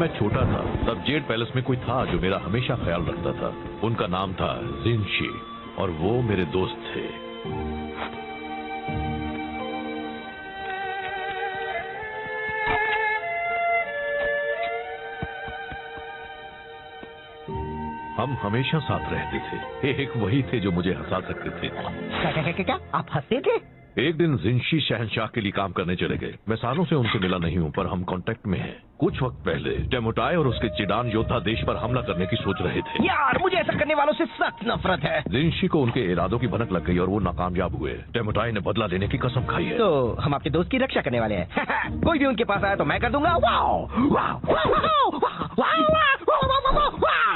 मैं छोटा था तब जेड पैलेस में कोई था जो मेरा हमेशा ख्याल रखता था। उनका नाम था जिनशी और वो मेरे दोस्त थे। हम हमेशा साथ रहते थे। एक वही थे जो मुझे हंसा सकते थे। क्या आप हंसते थे? एक दिन जिनशी शहंशाह के लिए काम करने चले गए। मैं सालों से उनसे मिला नहीं हूँ पर हम कांटेक्ट में हैं। कुछ वक्त पहले टेमुटाई और उसके चिडान योद्धा देश पर हमला करने की सोच रहे थे। यार मुझे ऐसा करने वालों से सख्त नफरत है। जिनशी को उनके इरादों की भनक लग गई और वो नाकामयाब हुए। टेमुटाई ने बदला लेने की कसम खाई है। तो हम आपके दोस्त की रक्षा करने वाले हैं। कोई भी उनके पास आया तो मैं कर दूंगा।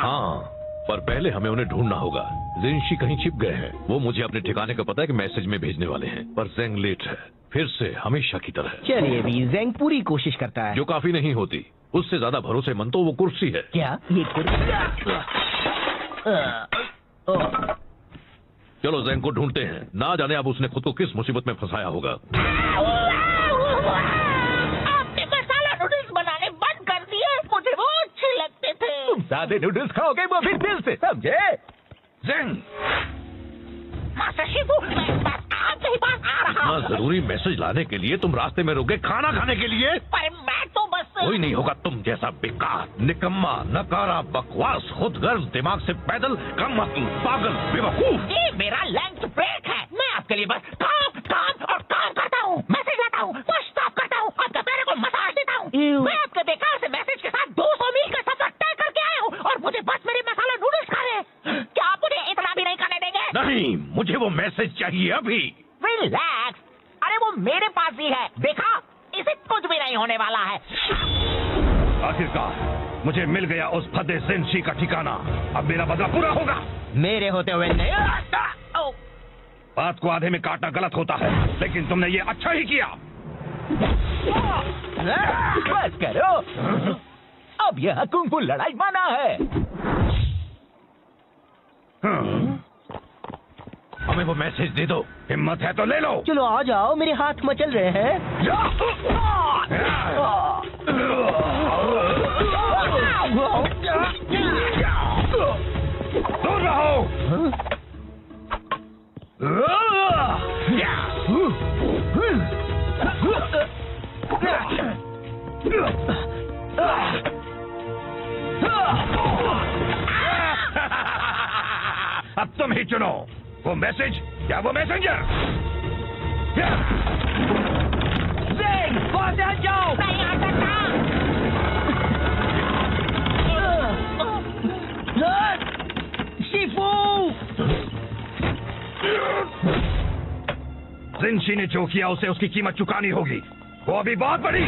हाँ, पर पहले हमें उन्हें ढूंढना होगा। जिनशी कहीं छिप गए हैं। वो मुझे अपने ठिकाने का पता है कि मैसेज में भेजने वाले हैं, पर जेंग लेट है फिर से हमेशा की तरह। चलिए भी, जेंग पूरी कोशिश करता है। जो काफी नहीं होती। उससे ज्यादा भरोसेमंद तो वो कुर्सी है। क्या ये कुर्सी? चलो जेंग को ढूंढते हैं। ना जाने अब उसने खुद को किस मुसीबत में फंसाया होगा। आपने मसाला नूडल्स बनाने बंद कर दिए। मुझे वो अच्छे लगते थे। तुम सादे नूडल्स खाओगे वो भी दिल से, समझे? जेंग, मास्टर शिफू, मैं बस आपके ही पास आ रहा इतना हूँ। जरूरी मैसेज लाने के लिए तुम रास्ते में रुक गए खाना खाने के लिए? पर मैं तो बस कोई नहीं होगा तुम जैसा बेकार, निकम्मा, नकारा, बकवास, खुदगर्ज, दिमाग से पैदल, कम अक्ल, पागल, बेवकूफ। ये मेरा लंच ब्रेक है। मैं आपके लिए बस काम काम और काम करता हूँ। मैसेज लाता हूँ, वॉश साफ करता हूँ, आपके पैरों को मसाज देता हूँ। मैं आपके बेकार से मैसेज के साथ 200 मील का सफर तय करके आया हूँ और मुझे बस मेरे मसाला नूडल्स खा रहे हैं। क्या आप मुझे इतना भी नहीं करने देंगे? नहीं, मुझे वो मैसेज चाहिए अभी। रिलैक्स। अरे वो मेरे पास ही है, देखा? इसे कुछ भी नहीं होने वाला है। आखिरकार मुझे मिल गया उस फदे जिनशी का ठिकाना। अब मेरा बदला पूरा होगा। मेरे होते हुए नहीं। बात को आधे में काटना गलत होता है, लेकिन तुमने ये अच्छा ही किया। बस करो, अब यह कुंग-फू लड़ाई माना है। हमें वो मैसेज दे दो। हिम्मत है तो ले लो। चलो आ जाओ, मेरे हाथ मचल रहे हैं। दूर रहो। अब तुम ही चुनो, वो मैसेज या वो मैसेंजर। जेंग, वहाँ से हट जाओ। नहीं आ सकता। शिफू! जिनशी ने जो किया उसे उसकी कीमत चुकानी होगी। वो अभी बहुत बड़ी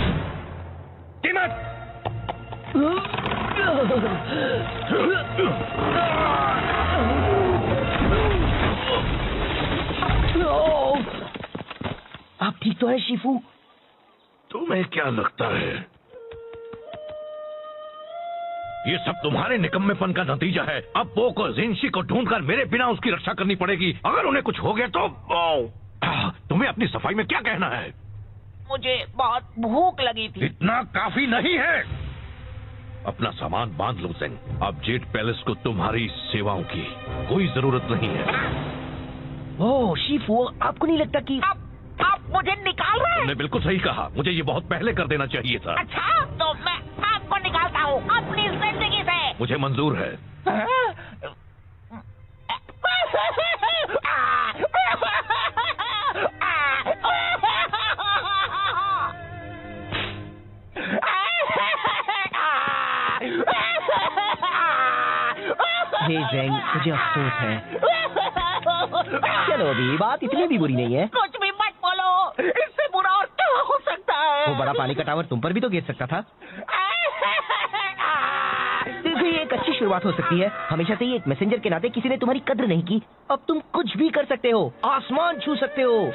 कीमत। आप ठीक तो है शिफू? तुम्हें क्या लगता है ये सब तुम्हारे निकम्मेपन का नतीजा है? अब पो को जिनशी को ढूंढकर मेरे बिना उसकी रक्षा करनी पड़ेगी। अगर उन्हें कुछ हो गया तो तुम्हें अपनी सफाई में क्या कहना है? मुझे बहुत भूख लगी थी। इतना काफी नहीं है। अपना सामान बांध लो जेंग। अब जेड पैलेस को तुम्हारी सेवाओं की कोई जरूरत नहीं है। ओह शिफू, आपको नहीं लगता कि आप मुझे निकाल रहे हैं? तुमने बिल्कुल सही कहा। मुझे ये बहुत पहले कर देना चाहिए था। अच्छा, तो मैं आपको निकालता हूँ अपनी जिंदगी से। मुझे मंजूर है। हे जेंग, मुझे अफसोस है। चलो अभी बात इतनी भी बुरी नहीं है। कुछ भी मत बोलो, इससे बुरा और क्या हो सकता है? वो बड़ा पानी का टावर तुम पर भी तो गिर सकता था। देखो ये एक अच्छी शुरुआत हो सकती है। हमेशा से ही एक मैसेंजर के नाते किसी ने तुम्हारी कद्र नहीं की। अब तुम कुछ भी कर सकते हो, आसमान छू सकते हो।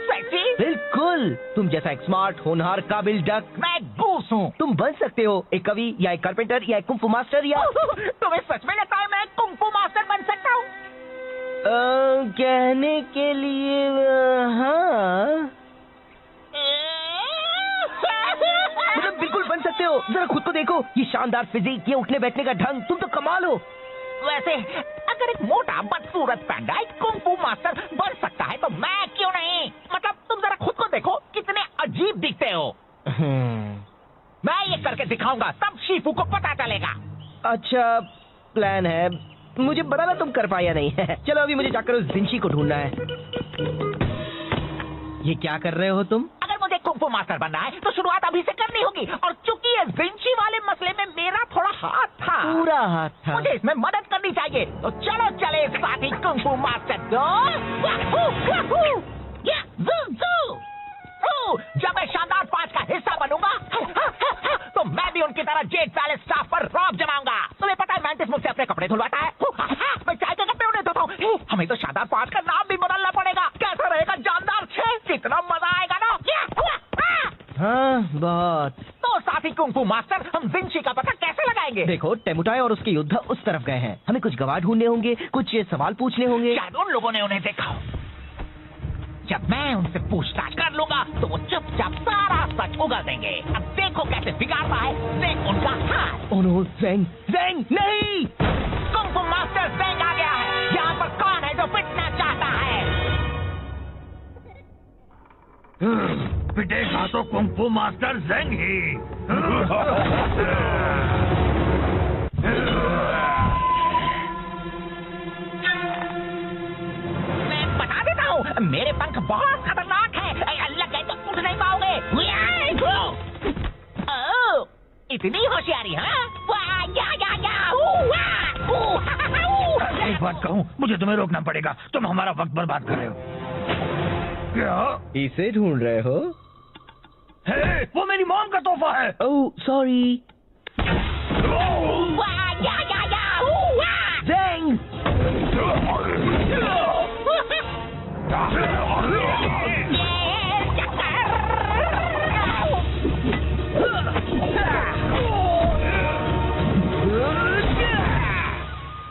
सच्ची? बिल्कुल, तुम जैसा एक स्मार्ट, होनहार, काबिल डक। मैं गूस हूँ। तुम बन सकते हो एक कवि या एक कारपेंटर या एक कुंग फू मास्टर या तुम्हें सच में लगता है मैं कुंग फू मास्टर बन सकता हूँ? कहने के लिए हाँ, मतलब बिल्कुल बन सकते सकते हो? जरा खुद को देखो, ये शानदार फिजिक, ये उठने बैठने का ढंग, तुम तो कमाल हो। वैसे अगर एक मोटा बदसूरत पैंडा एक कुंग-फू मास्टर बन सकता है तो मैं क्यों नहीं? मतलब तुम जरा खुद को देखो, कितने अजीब दिखते हो। मैं ये करके दिखाऊंगा, तब शीफू को पता चलेगा। अच्छा प्लान है, मुझे पता ना तुम कर पाया नहीं है। चलो अभी मुझे जाकर उस जिंशी को ढूंढना है। ये क्या कर रहे हो तुम? अगर मुझे कुंग-फू मास्टर बनना है तो शुरुआत अभी से करनी होगी, और चूंकि ये जिंशी वाले मसले में मेरा थोड़ा हाथ था, पूरा हाथ था। मुझे इसमें मदद करनी चाहिए। तो चलो चले साथी कुंग-फू मास्टर दो। जब मैं शानदार 5 का हिस्सा बनूंगा तो मैं भी उनकी तरह जेट पैलेस स्टाफ पर रौब जमाऊंगा। तुम्हें पता है मैंटिस मुझसे अपने कपड़े धुलवाता है, मैं चाय के कपड़े उन्हें धोता हूँ। हमें तो शानदार 5 का नाम भी बदलना पड़ेगा। कैसा रहेगा जानदार 6? कितना मजा आएगा ना। हाँ बहुत। तो साथी कुंग-फू मास्टर, हम जिंशी का पता कैसे लगाएंगे? देखो टेमुटाई और उसके योद्धा उस तरफ गए हैं, हमें कुछ गवाह ढूंढने होंगे, कुछ सवाल पूछने होंगे। शायद उन लोगों ने उन्हें देखा हो। जब मैं उनसे पूछताछ कर लूंगा तो वो चुपचाप सारा सच उगल देंगे। अब देखो कैसे बिगाड़ता है ज़ेंग उनका हाल। ओह नो, ज़ेंग, ज़ेंग नहीं! कुंग-फू मास्टर ज़ेंग आ गया है। यहाँ पर कौन है जो पिटना चाहता है? पिटेगा तो कुंग-फू मास्टर ज़ेंग ही। मैं बता देता हूँ, मेरे पंख बहुत खतरनाक है। लग गए तो उठ नहीं पाओगे। ओह, इतनी होशियारी, हाँ? एक बात कहूँ, मुझे तुम्हें रोकना पड़ेगा, तुम हमारा वक्त बर्बाद कर रहे हो। क्या इसे ढूंढ रहे हो? है, वो मेरी मॉम का तोहफा है। Oh sorry. ज़ेंग!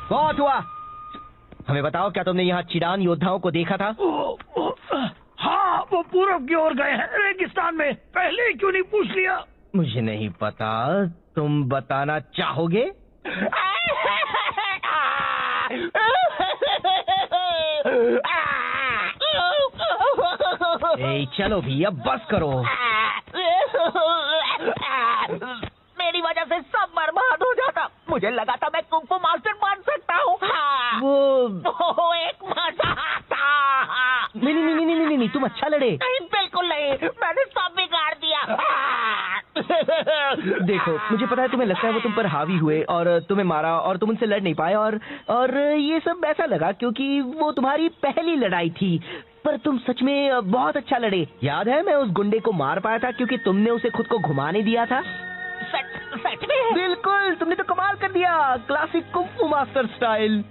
बहुत हुआ। हमें बताओ, क्या तुमने यहाँ चिरान योद्धाओं को देखा था? हाँ, वो पूरब की ओर गए हैं, रेगिस्तान में। पहले ही क्यों नहीं पूछ लिया? मुझे नहीं पता, तुम बताना चाहोगे? ए, चलो भी अब बस करो। मेरी वजह से सब बर्बाद हो जाता। मुझे लगा था मैं कुंग-फू मास्टर बन सकता हूँ। वो एक मजाक था। नहीं, तुम अच्छा लड़े। नहीं, बिल्कुल नहीं, मैंने सब बिगाड़ दिया। देखो, मुझे पता है तुम्हें लगता है वो तुम पर हावी हुए और तुम्हें मारा और तुम उनसे लड़ नहीं पाए, और ये सब ऐसा लगा क्योंकि वो तुम्हारी पहली लड़ाई थी। पर तुम सच में बहुत अच्छा लड़े। याद है, मैं उस गुंडे को मार पाया था क्योंकि तुमने उसे खुद को घुमाने दिया था। सच में? बिल्कुल, तुमने तो कमाल कर दिया, क्लासिक कुंग-फू मास्टर स्टाइल।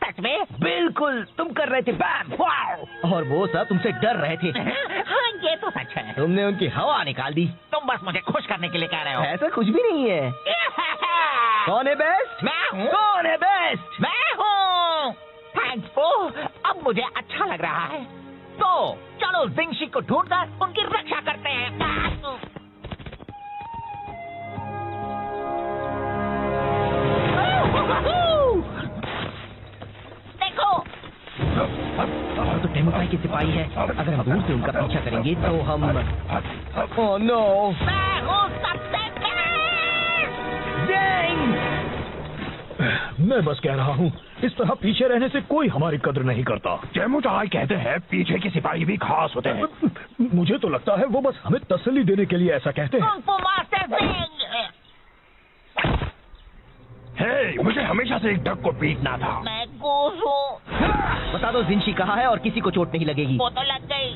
सच में? बिल्कुल, तुम कर रहे थे बैम, वाओ! और वो सब तुमसे डर रहे थे। हाँ, ये तो सच है। तुमने उनकी हवा निकाल दी। तुम बस मुझे खुश करने के लिए कह रहे हो। ऐसा कुछ भी नहीं है। कौन है बेस्ट? मैं हूँ। कौन है बेस्ट? मैं हूँ। थैंक्स पो, अब मुझे अच्छा लग रहा है। तो चलो जिंशी को ढूंढकर उनकी रक्षा करते हैं। देखो, तो टेमुटाई के सिपाही है। अगर हम दूर से उनका पीछा करेंगे तो हम ओह नो, मैं हूँ सबसे बेस्ट। मैं बस कह रहा हूँ, इस तरह पीछे रहने से कोई हमारी कद्र नहीं करता। टेमुटाई कहते हैं पीछे के सिपाही भी खास होते हैं। मुझे तो लगता है वो बस हमें तसल्ली देने के लिए ऐसा कहते हैं। Kung fu master Zeng. हे, मुझे हमेशा से एक डक को पीटना था। मैं घूस हूँ। बता दो जिंशी कहाँ है और किसी को चोट नहीं लगेगी। वो तो लग गई।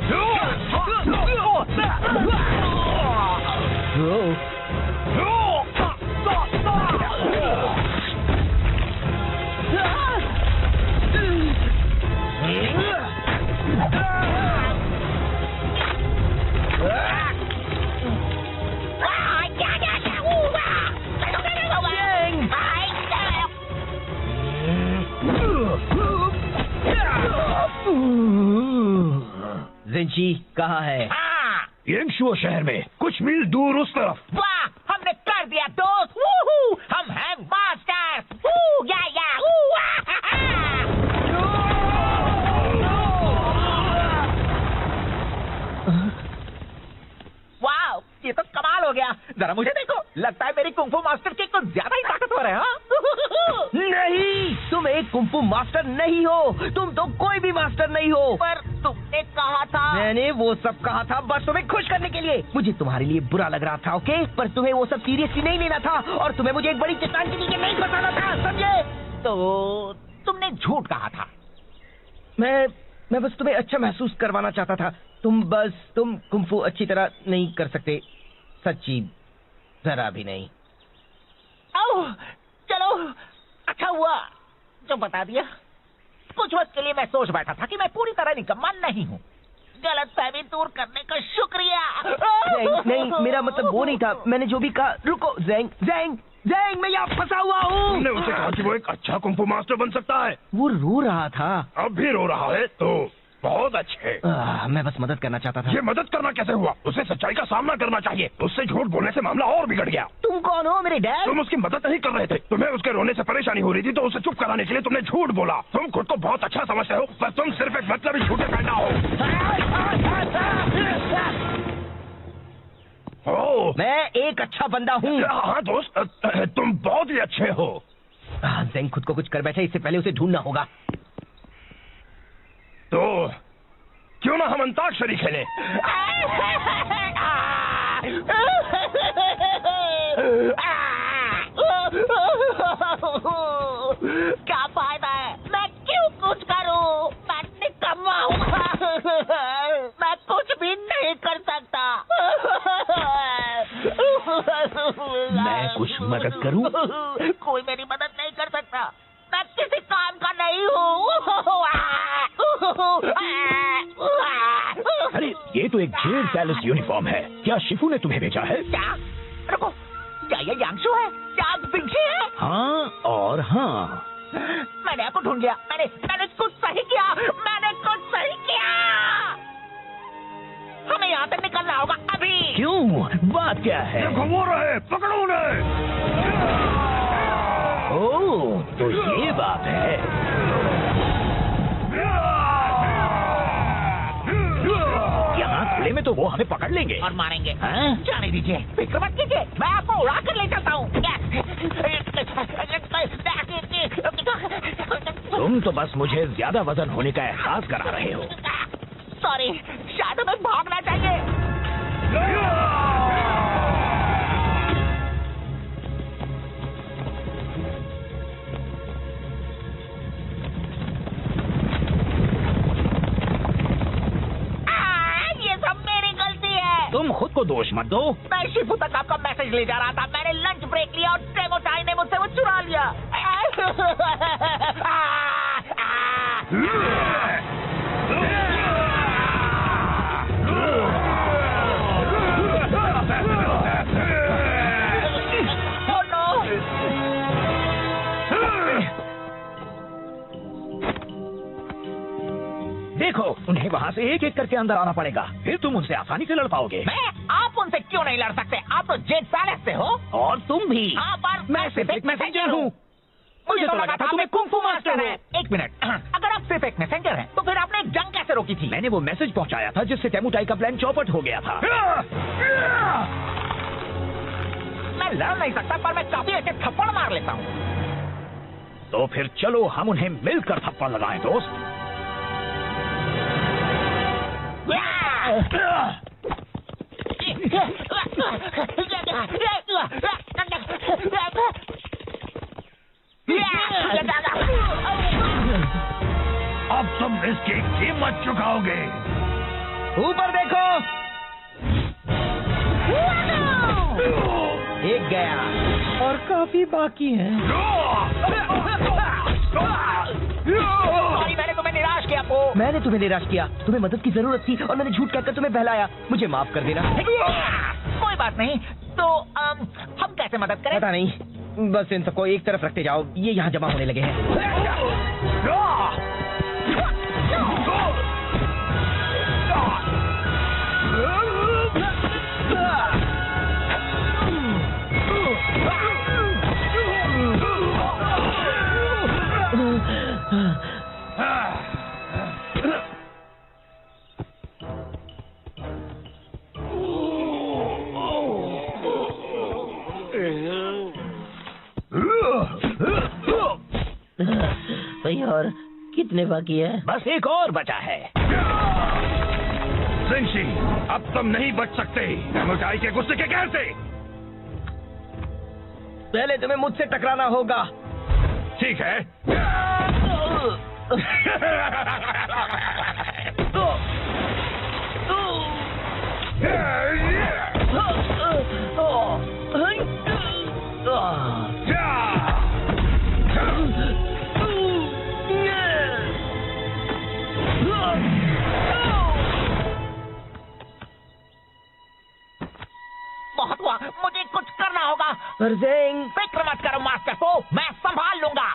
जिंशी कहाँ है? हाँ, येंगशुओ शहर में कुछ मील दूर उस तरफ। वाह, हमने जरा मुझे देखो, लगता है मेरी कुंफू मास्टर की कुछ ज्यादा ही ताकतवर है। हाँ? नहीं, तुम एक कुंफू मास्टर नहीं हो, तुम तो कोई भी मास्टर नहीं हो। पर तुमने कहा था। मैंने वो सब कहा था बस तुम्हें खुश करने के लिए। मुझे तुम्हारे लिए बुरा लग रहा था, ओके, पर तुम्हें वो सब सीरियसली नहीं लेना था और तुम्हें मुझे एक बड़ी चट्टान के नीचे नहीं फंसाना था, समझे? तो तुमने झूठ कहा था। मैं बस तुम्हें अच्छा महसूस करवाना चाहता था। तुम कुंफू अच्छी तरह नहीं कर सकते, सच्ची जरा भी नहीं। आओ, चलो, अच्छा हुआ जो बता दिया। कुछ वक्त के लिए मैं सोच बैठा था कि मैं पूरी तरह निकम्मा नहीं हूँ। गलतफहमी दूर करने का शुक्रिया। नहीं, मेरा मतलब वो नहीं था। मैंने जो भी कहा, रुको ज़ैंग, मैं यहाँ फंसा हुआ हूँ। तुमने उसे कहा कि वो एक अच्छा कुंफू मास्टर बन सकता है। वो रो रहा था। अब भी रो रहा है तो बहुत अच्छे। मैं बस मदद करना चाहता था। ये मदद करना कैसे हुआ? उसे सच्चाई का सामना करना चाहिए। उससे झूठ बोलने से मामला और बिगड़ गया। तुम कौन हो, मेरे डैड? तुम उसकी मदद नहीं कर रहे थे। तुम्हें उसके रोने से परेशानी हो रही थी तो उसे चुप कराने के लिए तुमने झूठ बोला। तुम खुद को बहुत अच्छा समझते हो, पर तुम सिर्फ एक मतलबी झूठे पैदा हो। मैं एक अच्छा बंदा हूँ। हाँ दोस्त, तुम बहुत ही अच्छे हो। ज़ैंग खुद को कुछ कर बैठा, इससे पहले उसे ढूंढना होगा। तो क्यों ना हम अंताक्षरी खेलें? क्या फायदा है? मैं क्यों कुछ करूं? मैं निकम्मा हूँ। मैं कुछ भी नहीं कर सकता। मैं कुछ मदद करूं? कोई मेरी मदद नहीं कर सकता। मैं किसी काम का नहीं हूँ। अरे ये तो एक जेड पैलेस यूनिफॉर्म है। क्या शिफू ने तुम्हें भेजा है? क्या? रुको, क्या ये यांशु है? क्या विंची है? हाँ और हाँ। मैंने आपको ढूंढ लिया। मैंने कुछ सही किया। हमें यहाँ से निकलना होगा अभी। क्यों? बात क्या है? देखो वो रहे, पकड़ो उन्हें। ओह, तो ये बात है। यहाँ खुले में तो वो हमें पकड़ लेंगे और मारेंगे। हाँ? जाने दीजिए, फिक्र मत कीजिए, मैं आपको उड़ा कर ले जाता हूँ। तुम तो बस मुझे ज्यादा वजन होने का एहसास करा रहे हो। सॉरी, शायद हमें भागना चाहिए। ये सब मेरी गलती है। तुम खुद को दोष मत दो। मैं शिफू तक आपका मैसेज ले जा रहा था। मैंने लंच ब्रेक लिया और टेमोटाई ने मुझसे वो चुरा लिया। देखो, उन्हें वहाँ से एक एक करके अंदर आना पड़ेगा, फिर तुम उनसे आसानी से लड़ पाओगे। आप उनसे क्यों नहीं लड़ सकते? आप तो जेड पैलेस से हो। और तुम भी। हाँ, पर मैं सिर्फ एक मैसेंजर हूँ। मुझे तो लगा था तुम्हें कुंफू मास्टर है। एक मिनट, अगर आप सिर्फ एक मैसेंजर हैं, तो फिर आपने एक जंग कैसे रोकी थी? मैंने वो मैसेज पहुँचाया था जिससे टेमुटाई का प्लान चौपट हो गया था। मैं लड़ नहीं सकता, पर मैं काफी अच्छे थप्पड़ मार लेता हूँ। तो फिर चलो हम उन्हें मिलकर थप्पड़ लगाएं दोस्त। अब तुम इसकी कीमत चुकाओगे। ऊपर देखो। एक गया और काफी बाकी है। मैंने तुम्हें निराश किया पो। मैंने तुम्हें निराश किया। तुम्हें मदद की जरूरत थी और मैंने झूठ कहकर तुम्हें बहलाया। मुझे माफ कर देना। कोई बात नहीं। तो हम कैसे मदद करें? पता नहीं, बस इन सबको एक तरफ रखते जाओ। ये यहाँ जमा होने लगे हैं। कितने बाकी है? बस एक और बचा है। जिनशी, अब तुम नहीं बच सकते एमोटाई के गुस्से के कहर से। पहले तुम्हें मुझसे टकराना होगा। ठीक है। बहुत हुआ, मुझे कुछ करना होगा। पर ज़ेंग, फिक्र मत करो मास्टर को, मैं संभाल लूंगा।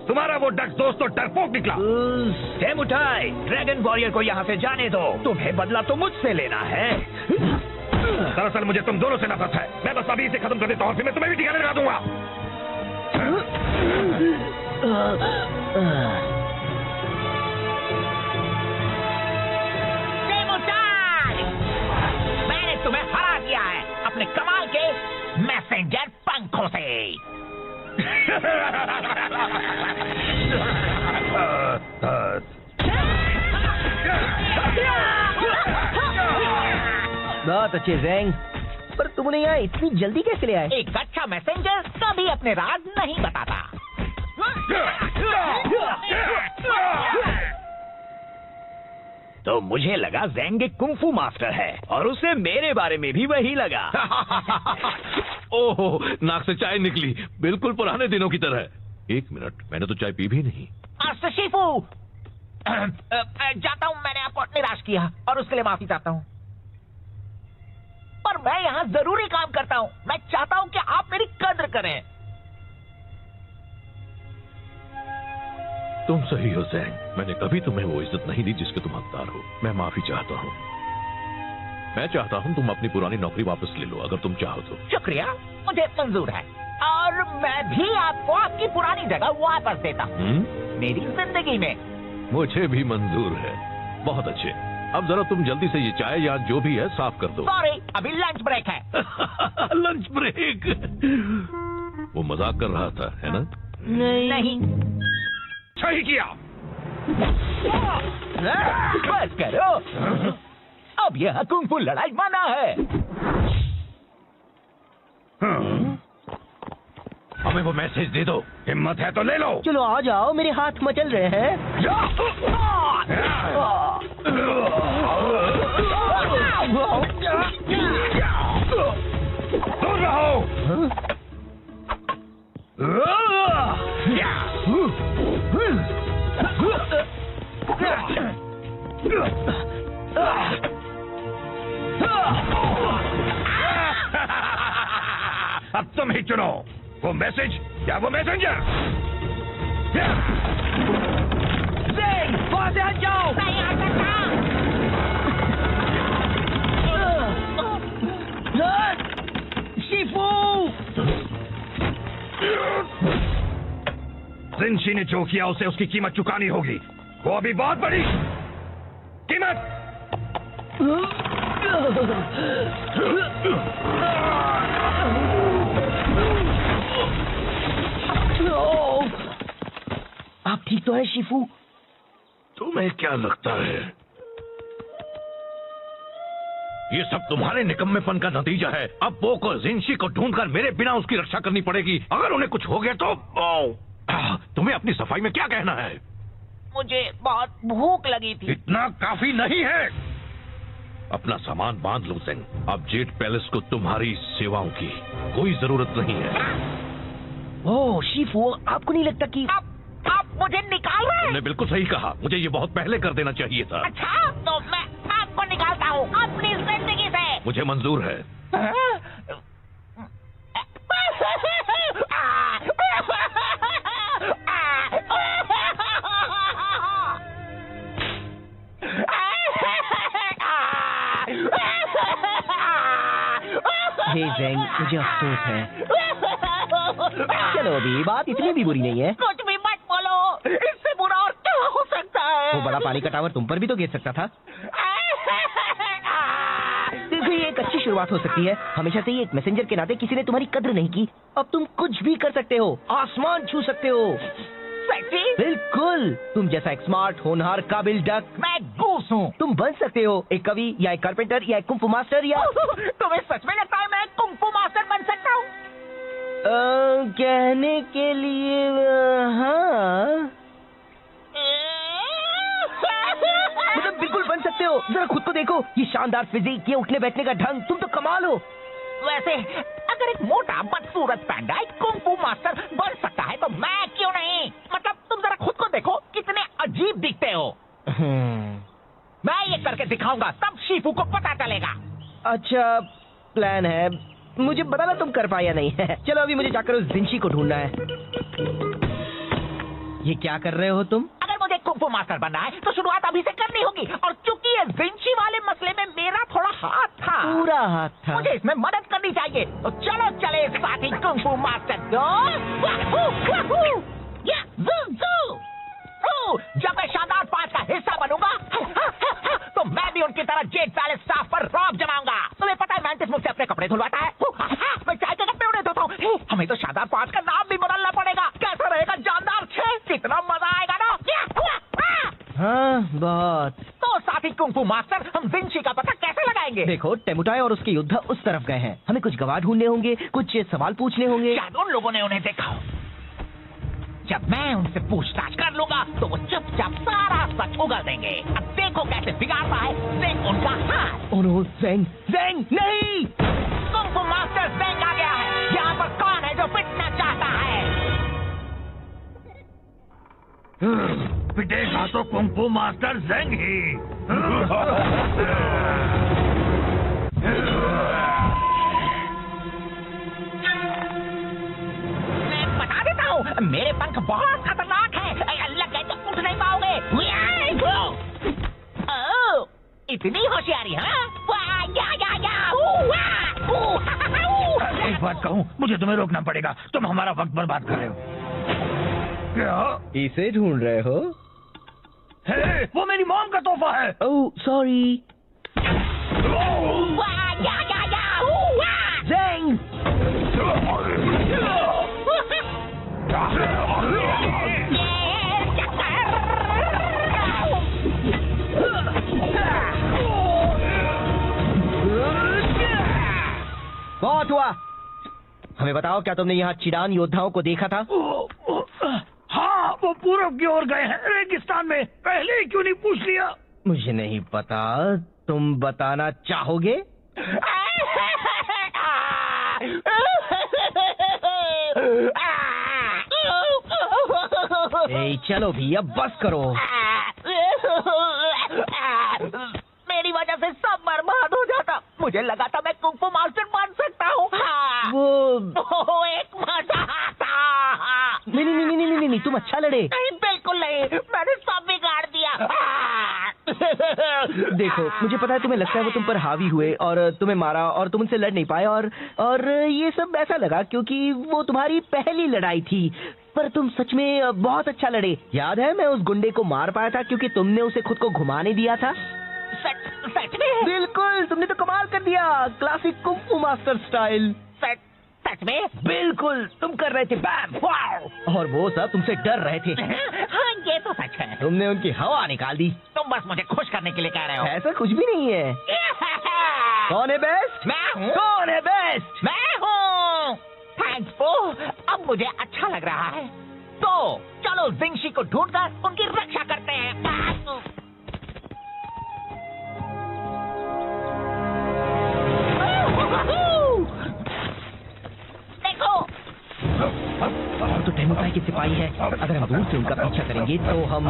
तुम्हारा वो डक दोस्त तो डरपोक निकला। एमोटाई, ड्रैगन वॉरियर को यहाँ से जाने दो। तुम्हें बदला तो मुझसे लेना है। दरअसल मुझे तुम दोनों से नफरत है। मैं बस अभी इसे खत्म कर देता हूँ, फिर मैं तुम्हें भी ठिकाने लगा दूंगा। एमोटाई, मैंने तुम्हें हरा दिया है अपने कमाल के मैसेंजर पंखों से। बहुत अच्छे ज़ेंग, पर तुमने यहाँ इतनी जल्दी कैसे ले आए? एक अच्छा मैसेंजर कभी अपने राज नहीं बताता। तो मुझे लगा ज़ेंग एक कुंफू मास्टर है और उसे मेरे बारे में भी वही लगा। ओहो, नाक से चाय निकली, बिल्कुल पुराने दिनों की तरह। एक मिनट, मैंने तो चाय पी भी नहीं। मास्टर शिफू, जाता हूँ, मैंने आपको निराश किया और उसके लिए माफी चाहता हूँ। पर मैं यहाँ जरूरी काम करता हूँ। मैं चाहता हूँ कि आप मेरी कद्र करें। तुम सही हो ज़ेंग, मैंने कभी तुम्हें वो इज्जत नहीं दी जिसके तुम हकदार हो। मैं माफी चाहता हूँ। मैं चाहता हूँ तुम अपनी पुरानी नौकरी वापस ले लो, अगर तुम चाहो तो। शुक्रिया, मुझे मंजूर है और मैं भी आपको आपकी पुरानी जगह वापस देता हूँ मेरी जिंदगी में। मुझे भी मंजूर है। बहुत अच्छे, अब जरा तुम जल्दी से ये चाय या जो भी है साफ कर दो। सॉरी, अभी लंच ब्रेक है। Lunch break? वो मजाक कर रहा था, है ना? नहीं। सही किया। बस करो, अब यह कुंफू लड़ाई मना है। हमें वो मैसेज दे दो। हिम्मत है तो ले लो। चलो आ जाओ, मेरे हाथ मचल रहे हैं। दूर रहो। अब तुम ही चुनो, वो मैसेज या वो मैसेंजर। वहां से हट जाओ। नहीं आ सकता। शिफू, जिनशी ने जो किया उसे उसकी कीमत चुकानी होगी। वो अभी बहुत बड़ी कीमत। आप ठीक तो है शिफू? तुम्हें क्या लगता है ये सब तुम्हारे निकम्मेपन का नतीजा है? अब पोको जिनशी को ढूंढकर मेरे बिना उसकी रक्षा करनी पड़ेगी। अगर उन्हें कुछ हो गया तो तुम्हें अपनी सफाई में क्या कहना है? मुझे बहुत भूख लगी थी। इतना काफी नहीं है। अपना सामान बांध लो ज़ेंग। अब जेड पैलेस को तुम्हारी सेवाओं की कोई जरूरत नहीं है। ओह शिफू, आपको नहीं लगता कि आप मुझे निकाल रहे हैं? तुमने बिल्कुल सही कहा, मुझे ये बहुत पहले कर देना चाहिए था। अच्छा, तो मैं आपको निकालता हूँ अपनी जिंदगी से। मुझे मंजूर है। हे ज़ेंग, मुझे अफसोस है। चलो अभी बात इतनी भी बुरी नहीं है। कुछ भी मत बोलो, इससे बुरा और क्या हो सकता है? वो बड़ा पानी का टावर तुम पर भी तो गिर सकता था। शुरुआत हो सकती है। हमेशा से ही एक मैसेंजर के नाते किसी ने तुम्हारी कद्र नहीं की। अब तुम कुछ भी कर सकते हो, आसमान छू सकते हो। सेक्सी? बिल्कुल, तुम जैसा एक स्मार्ट, होनहार, काबिल डक। मैं गूस हूँ। तुम बन सकते हो एक कवि या एक कारपेंटर या एक कुंफू मास्टर या तुम्हें सच में लगता है मैं कुंफू मास्टर बन सकता हूँ? कहने के लिए हाँ, मतलब बिल्कुल बन सकते हो। जरा खुद को देखो, ये शानदार फिजिक, ये उठने बैठने का ढंग, तुम तो कमाल हो। वैसे अगर एक मोटा बदसूरत पैंडा एक कुंफू मास्टर बन सकता है तो मैं क्यों नहीं? मतलब तुम जरा खुद को देखो, कितने अजीब दिखते हो। मैं ये करके दिखाऊंगा, तब शीफू को पता चलेगा। अच्छा प्लान है, मुझे बताना तुम कर पाया नहीं है। चलो अभी मुझे जाकर उस जिंशी को ढूंढना है। ये क्या कर रहे हो तुम? अगर मुझे कुंफू मास्टर बनना है तो शुरुआत अभी से करनी होगी, और चूंकि ये जिंशी वाले मसले में मेरा थोड़ा हाथ था, पूरा हाथ था। मुझे इसमें मदद करनी चाहिए। तो चलो चले साथी कुंफू मास्टर। जब मैं शानदार 5 का हिस्सा बनूंगा तो मैं भी उनकी तरह जेट पैलेस स्टाफ पर रौब जमाऊंगा। तुम्हें पता है मैंटिस मुझसे अपने कपड़े धुलवाता है, मैं चाय के कपड़े उन्हें धोता हूँ। हमें तो शानदार 5 का नाम भी बदलना पड़ेगा। कैसा रहेगा जानदार 6? कितना मजा आएगा ना। हाँ बहुत। तो साथी कुंफू मास्टर, हम जिंशी का पता कैसे लगाएंगे? देखो टेमुटाई और उसके योद्धा उस तरफ गए हैं। हमें कुछ गवाह ढूंढने होंगे, कुछ सवाल पूछने होंगे। शायद उन लोगों ने उन्हें देखा हो। जब मैं उनसे पूछताछ कर लूंगा तो वो चुपचाप सारा सच उगल देंगे। अब देखो कैसे बिगाड़ता है ज़ेंग उनका हाथ। ओह नो, ज़ेंग, ज़ेंग नहीं! कुंफू मास्टर ज़ेंग आ गया है। यहाँ पर कौन है जो पिटना चाहता है? पिटेगा तो कुंफू मास्टर ज़ेंग ही। मैं बता देता हूँ, मेरे पंख बहुत खतरनाक हैं। लग गए तो उठ नहीं पाओगे। ओह, इतनी होशियारी, हाँ? एक बात कहूँ, मुझे तुम्हें रोकना पड़ेगा। तुम हमारा वक्त बर्बाद कर रहे हो। क्या? इसे ढूंढ रहे हो? हे, वो मेरी मॉम का तोहफा है। Oh sorry. ज़ेंग! बहुत हुआ। हमें बताओ, क्या तुमने यहाँ चिडान योद्धाओं को देखा था? हाँ, वो पूरब की ओर गए हैं, रेगिस्तान में। पहले ही क्यों नहीं पूछ लिया? मुझे नहीं पता, तुम बताना चाहोगे? ए, चलो भी, अब बस करो। मेरी वजह से सब बर्बाद हो जाता। मुझे लगा था मैं कुंफू मास्टर बन सकता हूँ। वो एक मजा आता। नहीं, तुम अच्छा लड़े। नहीं, बिल्कुल नहीं, मैंने सब बिगाड़ दिया। देखो, मुझे पता है तुम्हें लगता है वो तुम पर हावी हुए और तुम्हें मारा और तुम उनसे लड़ नहीं पाए, और ये सब ऐसा लगा क्योंकि वो तुम्हारी पहली लड़ाई थी। पर तुम सच में बहुत अच्छा लड़े। याद है, मैं उस गुंडे को मार पाया था क्योंकि तुमने उसे खुद को घुमाने दिया था। सच में? बिल्कुल, तुमने तो कमाल कर दिया, क्लासिक कुंफू मास्टर स्टाइल। सच में? बिल्कुल, तुम कर रहे थे बैम, वाओ, और वो सब तुमसे डर रहे थे। हाँ, ये तो सच है। तुमने उनकी हवा निकाल दी। तुम बस मुझे खुश करने के लिए कह रहे हो। ऐसा कुछ भी नहीं है। कौन है बेस्ट? मैं हूँ। कौन है बेस्ट? मैं हूँ। थैंक्स बो, अब मुझे अच्छा लग रहा है। तो चलो जिंशी को ढूंढकर उनकी रक्षा करते हैं। देखो, तो टेमुटाई के सिपाही है। अगर हम दूर से उनका पीछा करेंगे तो हम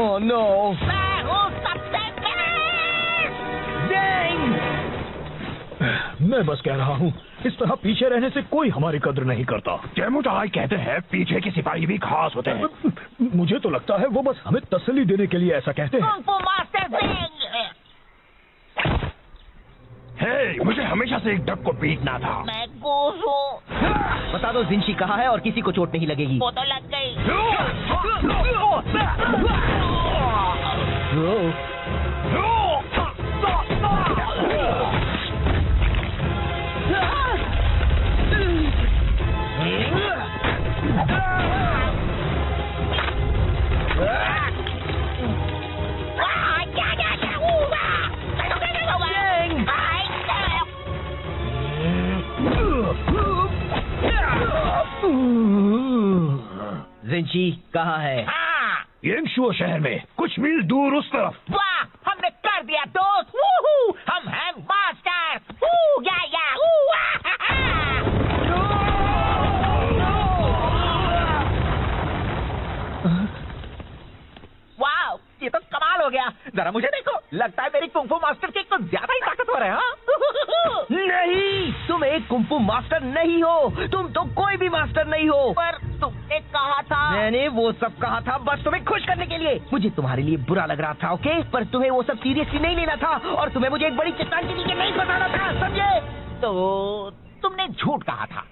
ओह नो, मैं हूँ सबसे बेस्ट। मैं बस कह रहा हूँ, इस तरह पीछे रहने से कोई हमारी कद्र नहीं करता। टेमुटाई कहते हैं पीछे के सिपाही भी खास होते हैं। मुझे तो लगता है वो बस हमें तसल्ली देने के लिए ऐसा कहते हैं। Kung fu master Zeng. हे, मुझे हमेशा से एक डक को पीटना था। मैं गूस हूँ। बता दो जिंशी कहाँ है और किसी को चोट नहीं लगेगी। वो तो लग गई। रिंची कहाँ है? हाँ, येंगशुओ शहर में कुछ मील दूर उस तरफ। वाह, हमने कर दिया दोस्त। वूहू, हम हैं मास्टर। वू, या, वू, हा, हा। वाह, ये तो कमाल हो गया। जरा मुझे देखो, लगता है मेरी कुंफू मास्टर की कुछ ज्यादा ही ताकतवर है। हाँ? नहीं, तुम एक कुंफू मास्टर नहीं हो। तुम तो कोई भी मास्टर नहीं हो। पर तुमने कहा था। मैंने वो सब कहा था बस तुम्हें खुश करने के लिए। मुझे तुम्हारे लिए बुरा लग रहा था, ओके? पर तुम्हें वो सब सीरियसली नहीं लेना था और तुम्हें मुझे एक बड़ी चट्टान के नीचे नहीं फंसाना था, समझे? तो तुमने झूठ कहा था।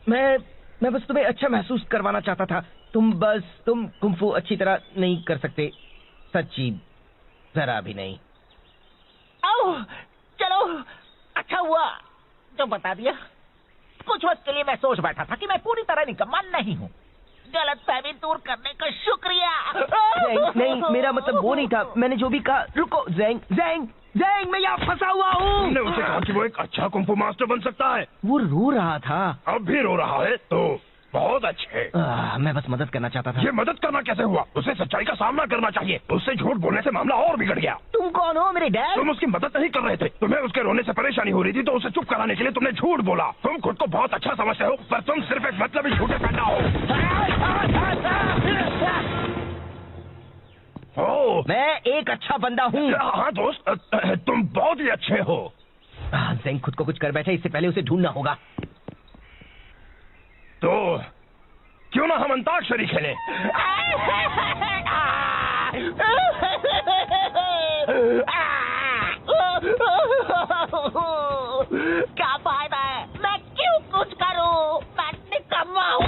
मैं बस तुम्हें अच्छा महसूस करवाना चाहता था। तुम कुंफू अच्छी तरह नहीं कर सकते, सच्ची, जरा भी नहीं। ओह, चलो, अच्छा हुआ जो बता दिया। कुछ वक्त के लिए मैं सोच बैठा था कि मैं पूरी तरह निकम्मा नहीं हूँ। गलतफहमी दूर करने का शुक्रिया। नहीं, मेरा मतलब वो नहीं था। मैंने जो भी कहा। रुको, ज़ैंग, मैं यहाँ फंसा हुआ हूँ। तुमने उसे कहा कि वो एक अच्छा कुंफू मास्टर बन सकता है। वो रो रहा था। अब भी रो रहा है तो बहुत अच्छे। मैं बस मदद करना चाहता था। ये मदद करना कैसे हुआ? उसे सच्चाई का सामना करना चाहिए। उससे झूठ बोलने से मामला और बिगड़ गया। तुम कौन हो, मेरे डैड? तुम उसकी मदद नहीं कर रहे थे। तुम्हें उसके रोने से परेशानी हो रही थी तो उसे चुप कराने के लिए तुमने झूठ बोला। तुम खुद को बहुत अच्छा समझते हो पर तुम सिर्फ एक मतलबी झूठे पैदा हो। मैं एक अच्छा बंदा हूँ। हाँ दोस्त, तुम बहुत ही अच्छे हो। ज़ैंग खुद को कुछ कर बैठा, इससे पहले उसे ढूंढना होगा। तो क्यों ना हम अंताक्षरी खेलें? क्या फायदा है? मैं क्यों कुछ करूं? मैं निकम्मा हूँ।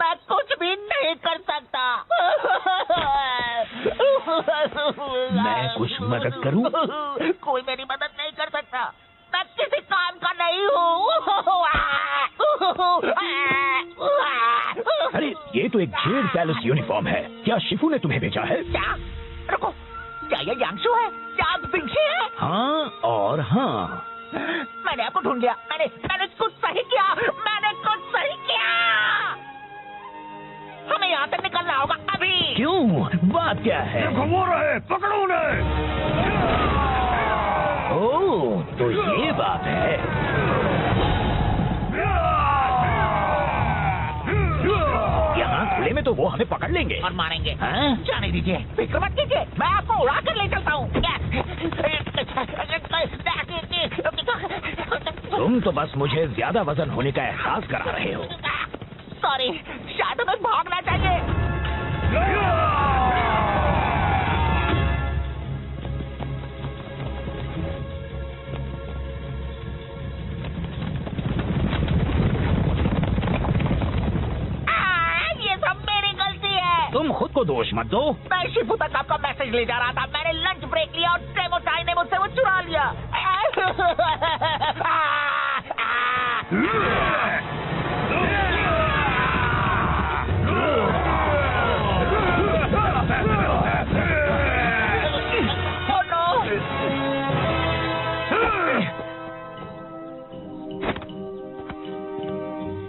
मैं कुछ भी नहीं कर सकता। मैं कुछ मदद करूं? कोई मेरी मदद नहीं कर सकता। मैं किसी काम का नहीं हूँ। अरे ये तो एक जेड पैलेस यूनिफॉर्म है। क्या शिफू ने तुम्हें भेजा है? क्या? रुको, क्या ये यांगशु है? क्या बिंगशी है? हाँ और हाँ। मैंने आपको ढूंढ लिया। मैंने कुछ सही किया। हमें यहाँ से निकलना होगा अभी। क्यों? बात क्या है? देखो वो रहे, पकड़ो उन्हें। ओह, तो ये बात है। यहाँ खुले में तो वो हमें पकड़ लेंगे और मारेंगे। हाँ? जाने दीजिए, फिक्र मत कीजिए, मैं आपको उड़ा कर ले चलता हूँ। तुम तो बस मुझे ज्यादा वजन होने का एहसास करा रहे हो। सॉरी, शायद हमें भागना चाहिए। ये सब मेरी गलती है। तुम खुद को दोष मत दो। मैं शिफू तक आपका मैसेज ले जा रहा था। मैंने लंच ब्रेक लिया और डेमो टाई ने मुझसे वो चुरा लिया।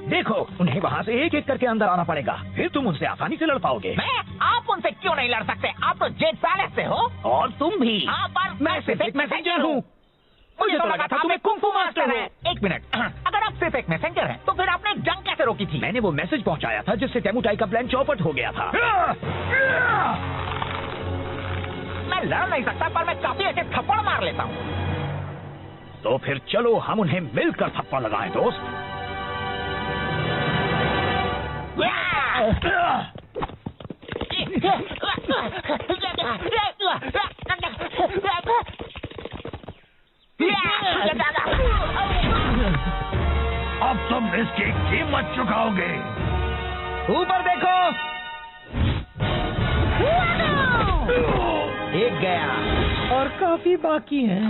देखो, उन्हें वहाँ से एक एक करके अंदर आना पड़ेगा, फिर तुम उनसे आसानी से लड़ पाओगे। आप उनसे क्यों नहीं लड़ सकते? आप तो जेड पैलेस से हो। और तुम भी। हाँ, पर मैं सिर्फ एक मैसेंजर हूँ। मुझे तो लगा था तुम एक कुंफू मास्टर हो। एक मिनट, अगर आप सिर्फ एक मैसेंजर हैं, तो फिर आपने जंग कैसे रोकी थी? मैंने वो मैसेज पहुँचाया था जिससे तेमुटाई का प्लान चौपट हो गया था। मैं लड़ नहीं सकता, पर मैं काफी अच्छे थप्पड़ मार लेता हूँ। तो फिर चलो हम उन्हें मिलकर थप्पड़ लगाएं दोस्त। अब तुम इसकी कीमत चुकाओगे। ऊपर देखो। एक गया और काफी बाकी है।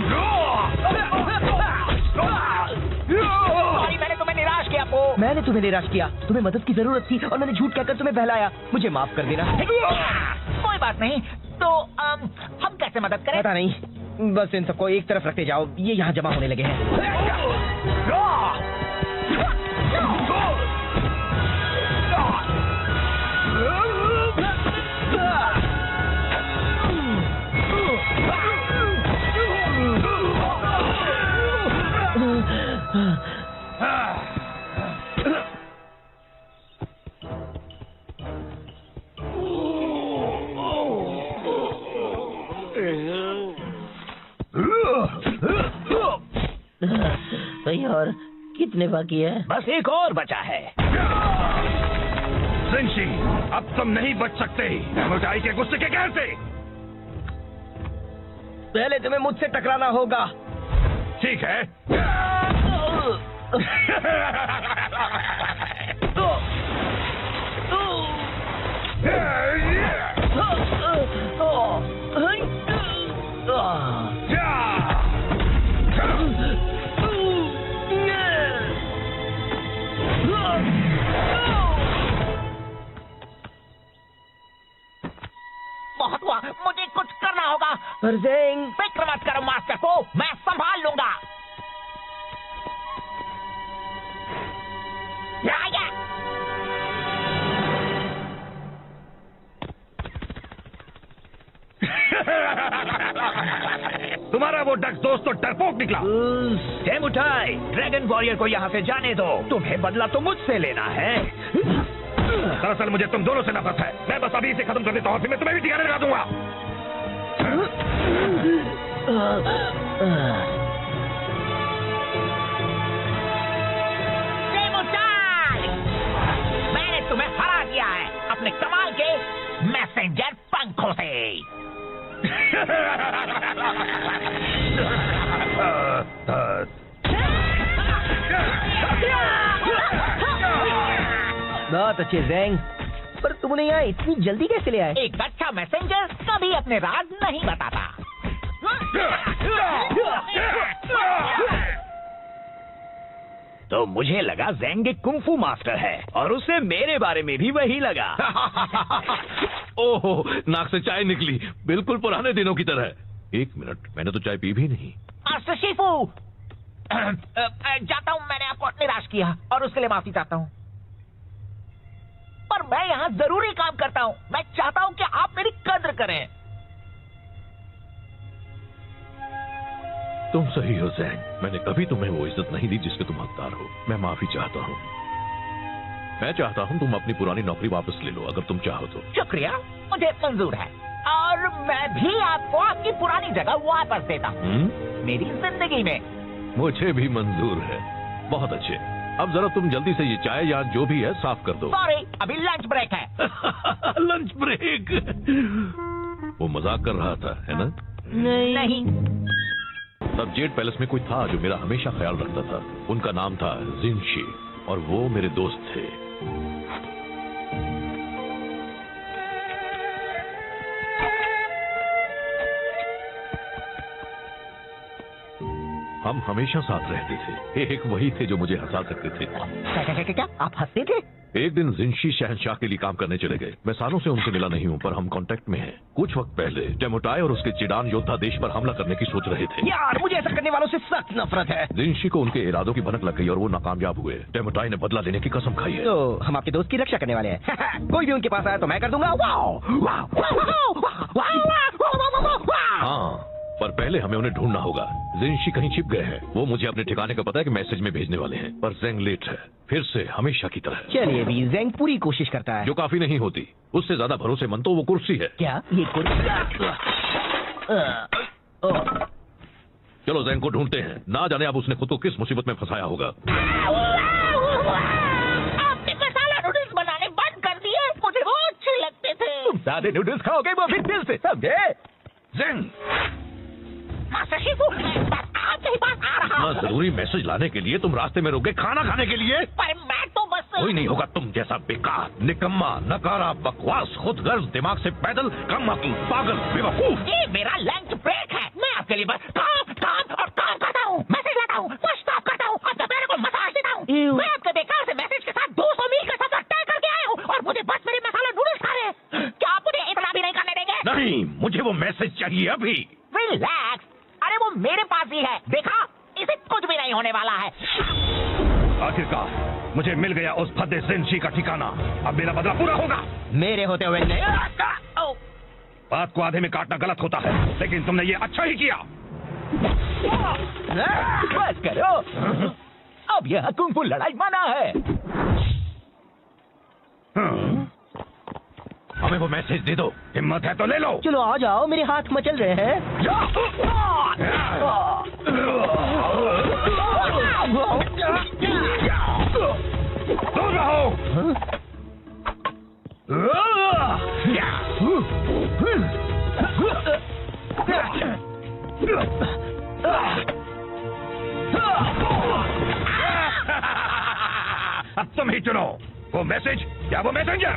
सॉरी, मैंने तुम्हें निराश किया। मैंने तुम्हें निराश किया। तुम्हें मदद की जरूरत थी और मैंने झूठ कहकर तुम्हें बहलाया। मुझे माफ कर देना। कोई बात नहीं। तो हम कैसे मदद करें? पता नहीं, बस इन सबको एक तरफ रखते जाओ। ये यहाँ जमा होने लगे हैं। भाई और कितने बाकी है? बस एक और बचा है। जिनशी, अब तुम नहीं बच सकते डेमोटाई के गुस्से के कहर से। पहले तुम्हें मुझसे टकराना होगा। ठीक है। बहुत हुआ, मुझे कुछ करना होगा। पर ज़ेंग, फिक्र मत करो मास्टर को, मैं संभाल लूंगा। तुम्हारा वो डक दोस्त तो डरपोक निकला। डेमोटाई, ड्रैगन वॉरियर को यहाँ से जाने दो। तुम्हें बदला तो मुझसे लेना है। दरअसल मुझे तुम दोनों से नफरत है। मैं बस अभी इसे खत्म कर देता हूँ, फिर मैं तुम्हें भी ठिकाने लगा दूंगा। डेमोटाई, मैंने तुम्हें हरा दिया है अपने कमाल के मैसेंजर पंखों से। बहुत अच्छे ज़ेंग, पर तुम उन्हें यहाँ इतनी जल्दी कैसे ले आए? एक अच्छा मैसेंजर कभी अपने राज नहीं बताता। तो मुझे लगा ज़ेंग एक कुंफू मास्टर है और उसे मेरे बारे में भी वही लगा। ओहो, नाक से चाय निकली, बिल्कुल पुराने दिनों की तरह। एक मिनट, मैंने तो चाय पी भी नहीं। मास्टर शिफू, जाता हूँ, मैंने आपको निराश किया और उसके लिए माफी चाहता हूँ। पर मैं यहाँ जरूरी काम करता हूँ। मैं चाहता हूँ कि आप मेरी कद्र करें। तुम सही हो ज़ेंग, मैंने कभी तुम्हें वो इज्जत नहीं दी जिसके तुम हकदार हो। मैं माफी चाहता हूँ। मैं चाहता हूँ तुम अपनी पुरानी नौकरी वापस ले लो, अगर तुम चाहो तो। शुक्रिया, मुझे मंजूर है और मैं भी आपको आपकी पुरानी जगह वापस देता हूँ मेरी जिंदगी में। मुझे भी मंजूर है। बहुत अच्छे, अब जरा तुम जल्दी से ये चाय या जो भी है साफ कर दो। सॉरी, अभी लंच ब्रेक है। Lunch break? वो मजाक कर रहा था, है ना? नहीं। तब जेड पैलेस में कोई था जो मेरा हमेशा ख्याल रखता था। उनका नाम था जिनशी और वो मेरे दोस्त थे। हम हमेशा साथ रहते थे। एक वही थे जो मुझे हंसा सकते थे। क्या आप हंसते थे? एक दिन जिनशी शहंशाह के लिए काम करने चले गए। मैं सालों से उनसे मिला नहीं हूँ, पर हम कांटेक्ट में हैं। कुछ वक्त पहले डेमोटाई और उसके चिडान योद्धा देश पर हमला करने की सोच रहे थे। यार, मुझे ऐसा करने वालों से सख्त नफरत है। जिनशी को उनके इरादों की भनक लग गई और वो नाकामयाब हुए। डेमोटाई ने बदला लेने की कसम खाई है। तो हम आपके दोस्त की रक्षा करने वाले हैं। कोई भी उनके पास आया तो मैं कर दूंगा। हाँ, पर पहले हमें उन्हें ढूंढना होगा। जिनशी कहीं छिप गए हैं। वो मुझे अपने ठिकाने का पता है कि मैसेज में भेजने वाले हैं, पर ज़ेंग लेट है, फिर से हमेशा की तरह। चलिए भी, ज़ेंग पूरी कोशिश करता है। जो काफी नहीं होती। उससे ज्यादा भरोसेमंद तो वो कुर्सी है। क्या ये कुर्सी? चलो ज़ेंग को ढूंढते हैं। ना जाने अब उसने खुद को किस मुसीबत में फंसाया होगा। आपने मसाला नूडल्स बनाने बंद कर दिए। मुझे वो अच्छे लगते थे। तुम सादे नूडल्स खाओगे वो भी दिल से, समझे? ज़ेंग, मास्टर शिफू, मैं बस आपके ही पास आ रहा हूँ। जरूरी मैसेज लाने के लिए तुम रास्ते में रुक गए, खाना खाने के लिए? पर मैं तो बस कोई नहीं होगा तुम जैसा बेकार, निकम्मा, नकारा, बकवास, खुदगर्ज, दिमाग से पैदल, कम अक्ल, पागल, बेवकूफ। ये मेरा लंच ब्रेक है। मैं आपके लिए बस काम काम और काम करता हूँ। मैसेज लाता हूँ, कुछ साफ करता हूँ, आपके पैरों को मसाज देता हूँ। मैं आपके बेकार से मैसेज के साथ 200 मील का सफर तय करके आया हूँ और मुझे बस मेरे मसाला नूडल्स खा रहे हैं। क्या आप मुझे इतना भी नहीं करने देंगे? नहीं, मुझे वो मैसेज चाहिए अभी। रिलैक्स, अरे वो मेरे पास ही है। देखा, इसे कुछ भी नहीं होने वाला है। आखिरकार मुझे मिल गया उस भद्दे जिनशी का ठिकाना। अब मेरा बदला पूरा होगा। मेरे होते हुए नहीं। बात को आधे में काटना गलत होता है, लेकिन तुमने ये अच्छा ही किया। बस करो, अब यह कुंफू लड़ाई मना है। हमें वो मैसेज दे दो। हिम्मत है तो ले लो। चलो आ जाओ, मेरे हाथ मचल रहे हैं। रहो। अब तुम ही चुनो, वो मैसेज या वो मैसेंजर।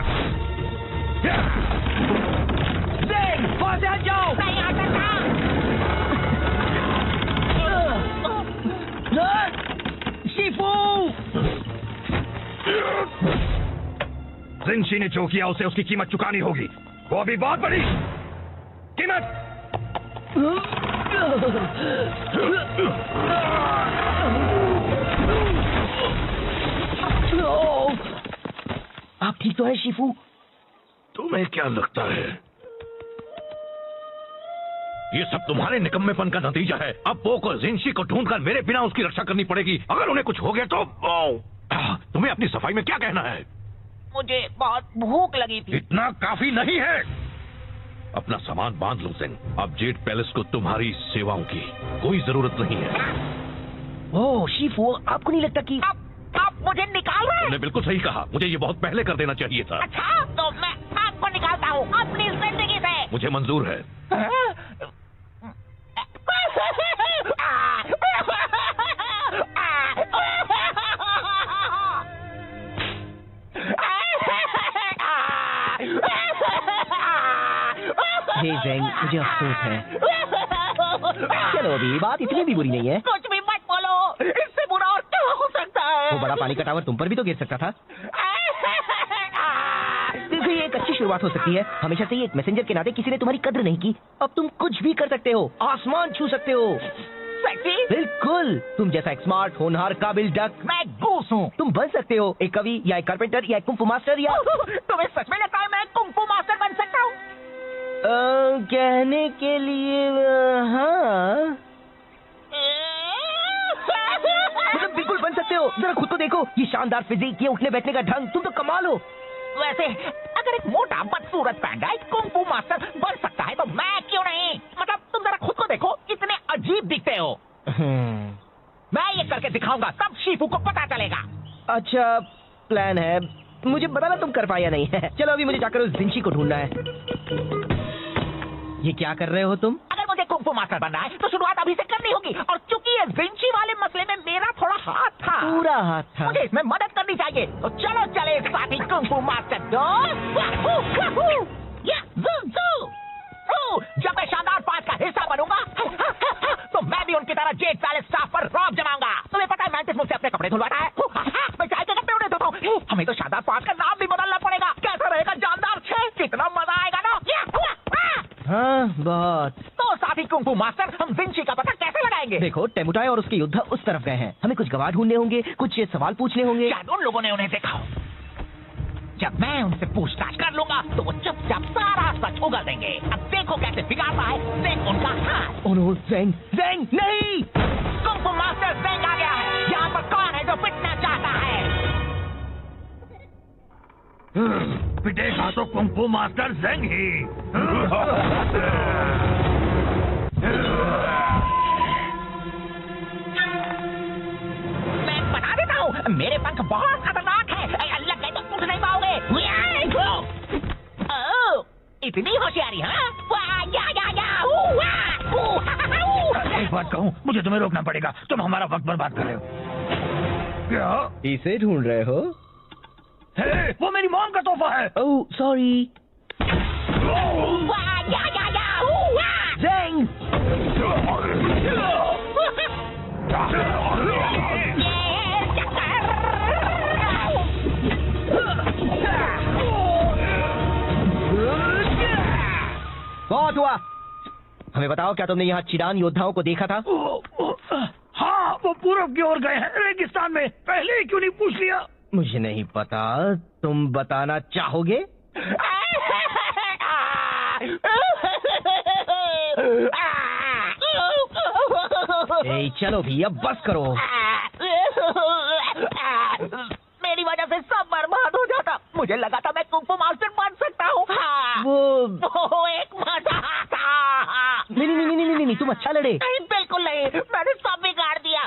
वहां से हट जाओ। नहीं आ सकता। शिफू! जिंशी ने जो किया उसे उसकी कीमत चुकानी होगी, वो अभी बहुत बड़ी कीमत। आप ठीक तो है शिफू? तुम्हें क्या लगता है ये सब तुम्हारे निकम्मेपन का नतीजा है? अब पो को जिंशी को ढूंढकर मेरे बिना उसकी रक्षा करनी पड़ेगी। अगर उन्हें कुछ हो गया तो तुम्हें अपनी सफाई में क्या कहना है? मुझे बहुत भूख लगी थी। इतना काफी नहीं है। अपना सामान बांध लो जिन। अब जेड पैलेस को तुम्हारी सेवाओं की कोई जरूरत नहीं है। ओह शिफू, आपको नहीं लगता कि आप मुझे निकाल रहे हैं? तुमने बिल्कुल सही कहा, मुझे ये बहुत पहले कर देना चाहिए था। अच्छा, तो मैं आपको निकालता हूँ अपनी जिंदगी से। मुझे मंजूर है। हे ज़ेंग, मुझे अफसोस है। चलो अभी बात इतनी भी बुरी नहीं है। कुछ भी मत बोलो, इससे बुरा और क्या हो सकता है? वो बड़ा पानी का टावर तुम पर भी तो गिर सकता था। देखो ये एक अच्छी शुरुआत हो सकती है। हमेशा से ही एक मैसेंजर के नाते किसी ने तुम्हारी कद्र नहीं की। अब तुम कुछ भी कर सकते हो, आसमान छू सकते हो। सेक्सी? बिल्कुल, तुम जैसा एक स्मार्ट होनहार काबिल डक। मैं गूस हूँ। तुम बन सकते हो एक कवि या एक कारपेंटर या एक कुंफू मास्टर या तुम्हें सच में लगता है मैं कुंफू मास्टर बन सकता हूँ? कहने के लिए हाँ, मतलब बिल्कुल बन सकते हो। जरा खुद को देखो, ये शानदार फिजिक, ये उठने बैठने का ढंग, तुम तो कमाल हो। वैसे अगर एक मोटा बदसूरत पैंडा एक कुंफू मास्टर बन सकता है तो मैं क्यों नहीं? मतलब तुम जरा खुद को देखो, इतने अजीब दिखते हो। मैं ये करके दिखाऊंगा, तब शिफू को पता चलेगा। अच्छा प्लान है, मुझे बताना तुम कर पाया नहीं है। चलो अभी मुझे जाकर उस जिंशी को ढूंढना है। ये क्या कर रहे हो तुम? अगर मुझे कुंफू मास्टर बनना है तो शुरुआत अभी से करनी होगी, और चूंकि ये जिंशी वाले मसले में मेरा थोड़ा हाथ था, पूरा हाथ था। मुझे इसमें मदद करनी चाहिए। तो चलो चले साथी कुंफू मास्टर जब मैं शानदार पांच का हिस्सा बनूंगा तो मैं भी उनकी तरह जेड पैलेस स्टाफ पर रौब जमाऊंगा। तुम्हें पता है मैंटिस मुझसे अपने कपड़े धुलवाता है, मैं चाय के कपड़े उन्हें धोता हूँ। हमें तो शानदार पांच का नाम भी बदलना पड़ेगा। कैसा रहेगा जानदार 6? कितना मजा आएगा ना। हाँ बहुत। तो साथी कुंफू मास्टर, हम जिंशी का पता कैसे लगाएंगे? देखो टेमुटाई और उसके योद्धा उस तरफ गए हैं। हमें कुछ गवाह ढूंढने होंगे, कुछ सवाल पूछने होंगे। शायद उन लोगों ने उन्हें देखा हो। जब मैं उनसे पूछताछ कर लूंगा तो वो चुपचाप सारा सच उगल देंगे। अब देखो कैसे बिगाड़ता है ज़ेंग उनका हाथ। ओह नो, ज़ेंग, ज़ेंग नहीं! कुंफू मास्टर ज़ेंग आ गया है। यहाँ पर कौन है जो पिटना चाहता है? पिटेगा तो कुंफू मास्टर ज़ेंग ही। मैं बता देता हूँ, मेरे पंख बहुत खतरनाक है। लग गए तो उठ नहीं पाओगे। इतनी होशियारी, हाँ? एक बात कहूँ, मुझे तुम्हें रोकना पड़ेगा। तुम हमारा वक्त बर्बाद कर रहे हो। क्या? इसे ढूंढ रहे हो? हे, वो मेरी मॉम का तोहफा है। Oh sorry. ज़ेंग! बहुत हुआ। हमें बताओ, क्या तुमने यहाँ चिरान योद्धाओं को देखा था? हाँ, वो पूरब की ओर गए हैं, रेगिस्तान में। पहले ही क्यों नहीं पूछ लिया? मुझे नहीं पता, तुम बताना चाहोगे? ए, चलो भी अब बस करो। मेरी वजह से सब बर्बाद हो जाता। मुझे लगा था मैं कुंफू मास्टर बन सकता हूँ। वो एक मजा था। नहीं, तुम अच्छा लड़े। नहीं, बिल्कुल नहीं, मैंने सब बिगाड़ दिया।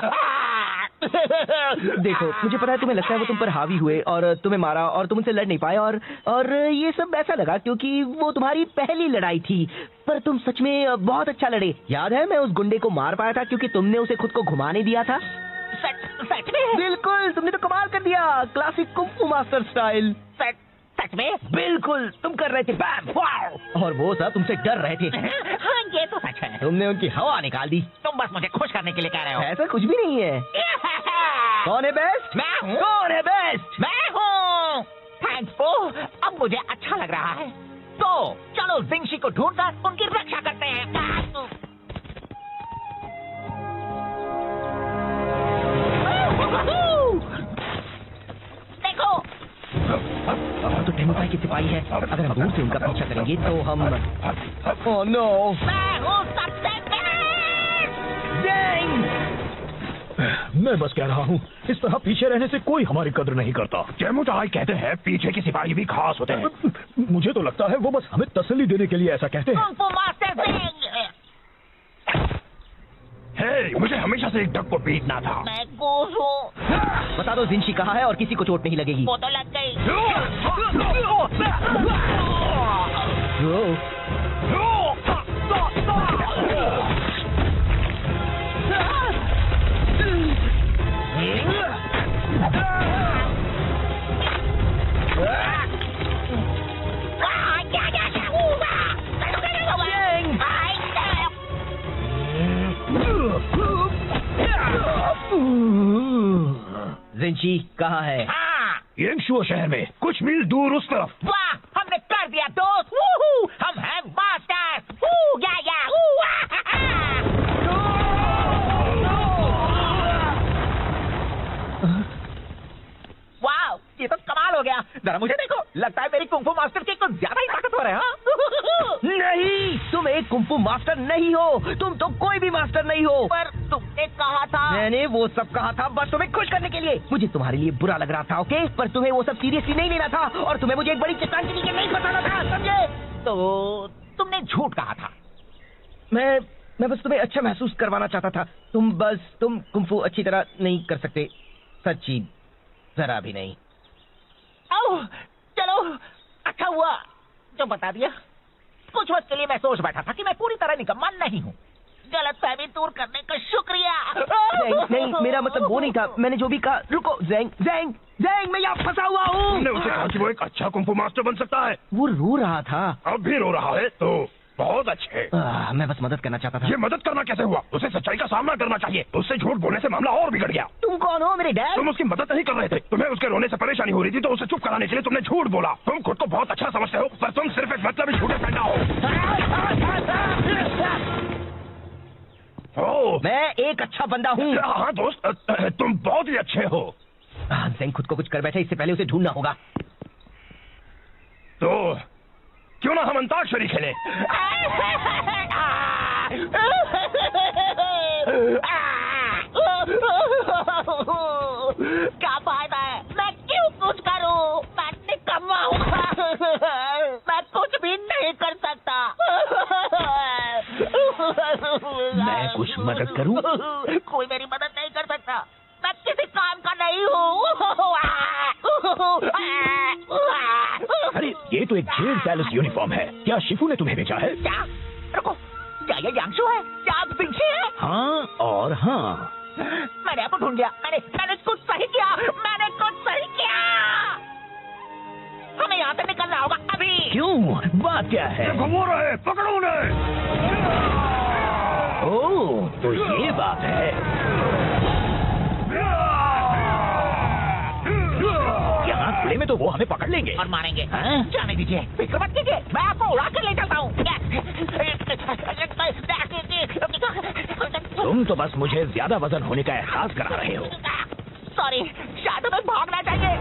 देखो, मुझे पता है तुम्हें लगता है वो तुम पर हावी हुए और तुम्हें मारा और तुम उनसे लड़ नहीं पाए और ये सब ऐसा लगा क्योंकि वो तुम्हारी पहली लड़ाई थी। पर तुम सच में बहुत अच्छा लड़े। याद है मैं उस गुंडे को मार पाया था क्योंकि तुमने उसे खुद को घुमाने दिया था। सच में? बिल्कुल, तुमने तो कमाल कर दिया, क्लासिक कुंफू मास्टर स्टाइल। सच में? बिल्कुल, तुम कर रहे थे बैम वाओ, और वो सब तुमसे डर रहे थे। हाँ, ये तो सच है। तुमने उनकी हवा निकाल दी। तुम बस मुझे खुश करने के लिए कह रहे हो। ऐसा कुछ भी नहीं है। कौन है बेस्ट? मैं हूँ। कौन है बेस्ट? मैं हूँ। थैंक्स पो, अब मुझे अच्छा लग रहा है। तो चलो जिंशी को ढूंढकर उनकी रक्षा करते हैं। देखो, तो टेमुपाई की सिपाही है। अगर हम दूर से उनका पीछा करेंगे तो हम ओह नो, मैं हूँ सबसे बेस्ट। मैं बस कह रहा हूँ, इस तरह पीछे रहने से कोई हमारी कदर नहीं करता। जेमुटाई कहते हैं पीछे के सिपाही भी खास होते हैं। मुझे तो लगता है वो बस हमें तसल्ली देने के लिए ऐसा कहते हैं। Kung fu master Singh. हे, मुझे हमेशा से एक डक को पीटना था। मैं गोस हूँ। बता दो जिंशी कहाँ है और किसी को चोट नहीं लगेगी। वो तो लग गई। जिंशी कहाँ है? हाँ, येंगशुओ शहर में कुछ मील दूर उस तरफ। वाह, हमने कर दिया दोस्त। वूहू, हम हैं मास्टर्स। वू, या, वू, वाह, ये तो कमाल हो गया। जरा मुझे देखो, लगता है मेरी कुंफू मास्टर की कुछ ज्यादा ही ताकतवर है। हाँ? नहीं, तुम एक कुंफू मास्टर नहीं हो। तुम तो कोई भी मास्टर नहीं हो। पर तुमने कहा था। मैंने वो सब कहा था बस तुम्हें खुश करने के लिए। मुझे तुम्हारे लिए बुरा लग रहा था, ओके? पर तुम्हें वो सब सीरियसली नहीं लेना था और तुम्हें मुझे एक बड़ी चट्टान के नीचे नहीं फंसाना था, समझे? तो तुमने झूठ कहा था। मैं बस तुम्हें अच्छा महसूस करवाना चाहता था। तुम कुंफू अच्छी तरह नहीं कर सकते, सच्ची जरा भी नहीं। ओह, चलो, अच्छा हुआ जो बता दिया। कुछ वक्त के लिए मैं सोच बैठा था कि मैं पूरी तरह निकम्मा नहीं हूँ। गलतफहमी दूर करने का शुक्रिया। नहीं, मेरा मतलब वो नहीं था। मैंने जो भी कहा। रुको, ज़ेंग, मैं यहाँ फंसा हुआ हूँ। तुमने उसे कहा कि वो एक अच्छा कुंफू मास्टर बन सकता है। वो रो रहा था। अब भी रो रहा है तो बहुत अच्छे। मैं बस मदद करना चाहता था। ये मदद करना कैसे हुआ? उसे सच्चाई का सामना करना चाहिए। उससे झूठ बोलने से मामला और बिगड़ गया। तुम कौन हो, मेरे डैड? तुम उसकी मदद नहीं कर रहे थे। तुम्हें उसके रोने से परेशानी हो रही थी तो उसे चुप कराने के लिए तुमने झूठ बोला। तुम खुद को बहुत अच्छा समझते हो पर तुम सिर्फ एक मतलबी झूठे पैदा हो। मैं एक अच्छा बंदा हूँ। हाँ दोस्त, तुम बहुत ही अच्छे हो। ज़ेंग खुद को कुछ कर बैठे, इससे पहले उसे ढूंढना होगा। तो क्यों ना हम अंताक्षरी खेलें? क्या फायदा है? मैं क्यों कुछ करूं? मैं निकम्मा हूँ। मैं कुछ भी नहीं कर सकता। मैं कुछ मदद करूं? कोई मेरी मदद नहीं कर सकता। मैं किसी काम का नहीं हूँ। अरे ये तो एक जेल पैलेस यूनिफॉर्म है। क्या शिफू ने तुम्हें भेजा है? क्या? रुको, क्या ये यांगशु है? क्या आप जिंशी है? हाँ और हाँ। मैंने आपको ढूंढ लिया। मैंने कुछ सही किया। हमें यहाँ से निकलना होगा अभी। क्यों? बात क्या है? घुमो रहे, पकड़ो उन्हें। ओह, तो ये बात है। यहाँ खुले में तो वो हमें पकड़ लेंगे और मारेंगे। हाँ? जाने दीजिए, फिक्र मत कीजिए। मैं आपको उड़ा कर ले चलता हूँ। तुम तो बस मुझे ज्यादा वजन होने का एहसास करा रहे हो। सॉरी, शायद हमें भागना चाहिए।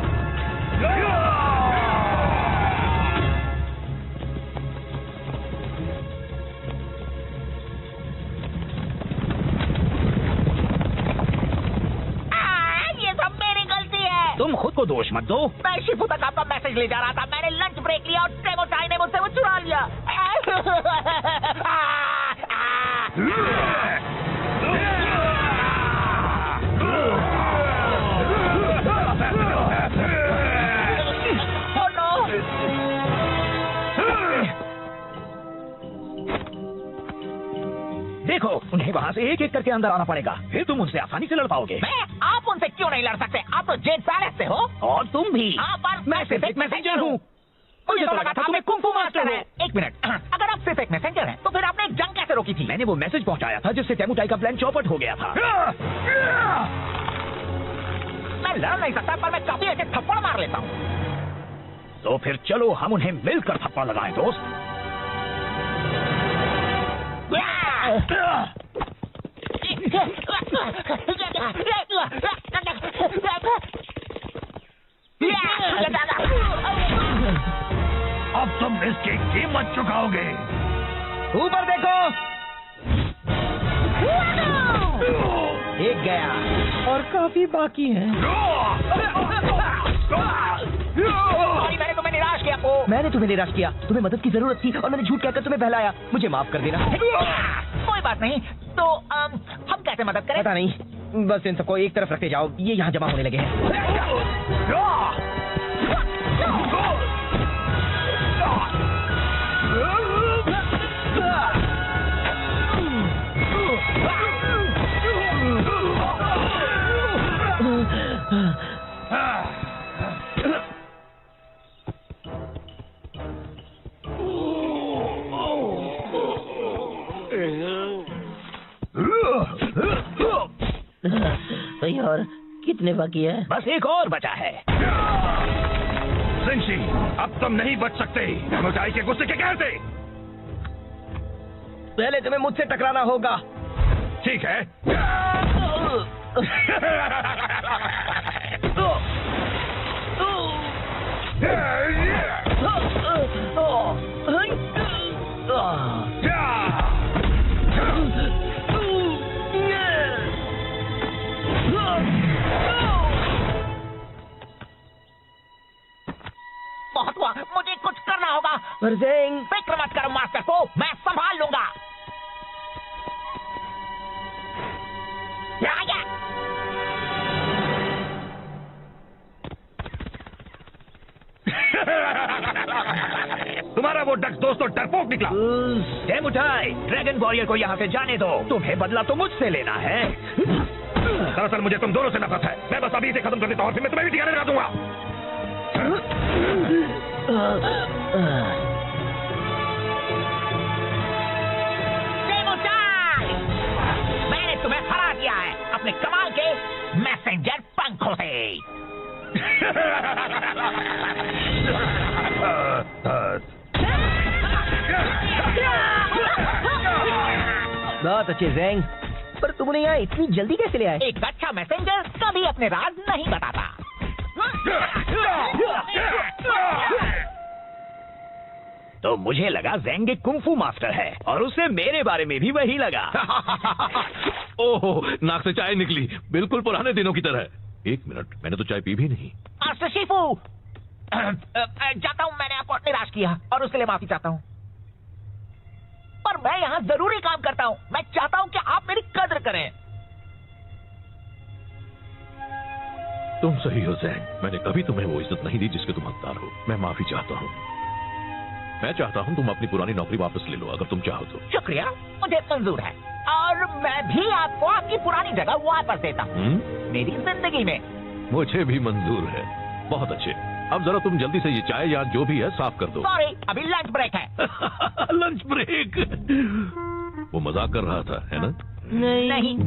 ये सब मेरी गलती है। तुम खुद को दोष मत दो। मैं शिफू तक आपका मैसेज ले जा रहा था। मैंने लंच ब्रेक लिया और टेमोटाई ने मुझसे वो चुरा लिया। उन्हें वहाँ से एक एक करके अंदर आना पड़ेगा, फिर तुम उनसे आसानी से लड़ पाओगे। मैं आप उनसे क्यों नहीं लड़ सकते? आप तो जेड पैलेस से हो। और तुम भी। हाँ, पर मैं सिर्फ एक मैसेंजर हूँ। मुझे तो लगा था आप एक कुंफू मास्टर हैं। एक मिनट, अगर आप सिर्फ एक मैसेंजर हैं, तो फिर आपने एक जंग कैसे रोकी थी? मैंने वो मैसेज पहुँचाया था जिससे टेमुटाई का प्लान चौपट हो गया था। मैं लड़ नहीं सकता, पर मैं काफी ऐसे थप्पड़ मार लेता हूँ। तो फिर चलो हम उन्हें मिलकर थप्पड़ लगाएं दोस्त। अब तुम इसकी कीमत चुकाओगे। ऊपर देखो, एक गया और काफी बाकी हैं। मैंने तुम्हें निराश किया। मैंने तुम्हें निराश किया, तुम्हें मदद की जरूरत थी और मैंने झूठ कहकर तुम्हें बहलाया। मुझे माफ कर देना। कोई बात नहीं, तो हम कैसे मदद करें? पता नहीं, बस इन सबको एक तरफ रखते जाओ, ये यहाँ जमा होने लगे हैं। भाई और कितने बाकी है? बस एक और बचा है। जिनशी, अब तुम नहीं बच सकते टेमुटाई के गुस्से के कहर से। पहले तुम्हें मुझसे टकराना होगा। ठीक है। बहुत हुआ, मुझे कुछ करना होगा। परजेंग, फिक्र मत करो मास्टर को, मैं संभाल लूंगा। तुम्हारा वो डक दोस्त तो डरपोक निकला। टेमुटाई, ड्रैगन वॉरियर को यहाँ से जाने दो। तुम्हें बदला तो मुझसे लेना है। दरअसल मुझे तुम दोनों से नफरत है। मैं बस अभी इसे खत्म कर देता हूँ, फिर मैं तुम्हें भी ठिकाने लगा दूंगा। मैंने तुम्हें हरा दिया है अपने कमाल के मैसेंजर पंखों से। बहुत अच्छे ज़ेंग, पर तुमने यहाँ इतनी जल्दी कैसे ले आए? एक अच्छा मैसेंजर कभी अपने राज नहीं बताता। तो मुझे लगा ज़ेंग एक कुंफू मास्टर है और उसे मेरे बारे में भी वही लगा। ओहो, नाक से चाय निकली, बिल्कुल पुराने दिनों की तरह। एक मिनट, मैंने तो चाय पी भी नहीं। मास्टर शिफू, जाता हूँ, मैंने आपको निराश किया और उसके लिए माफी चाहता हूँ। पर मैं यहाँ जरूरी काम करता हूँ। मैं चाहता हूँ कि आप मेरी कद्र करें। तुम सही हो ज़ेंग, मैंने कभी तुम्हें वो इज्जत नहीं दी जिसके तुम हकदार हो। मैं माफी चाहता हूँ। मैं चाहता हूँ तुम अपनी पुरानी नौकरी वापस ले लो, अगर तुम चाहो तो। शुक्रिया, मुझे मंजूर है और मैं भी आपको आपकी पुरानी जगह वापस देता हूँ मेरी जिंदगी में। मुझे भी मंजूर है। बहुत अच्छे, अब जरा तुम जल्दी से ये चाय या जो भी है साफ कर दो। सॉरी, अभी लंच ब्रेक है। Lunch break? वो मजाक कर रहा था, है ना? नहीं।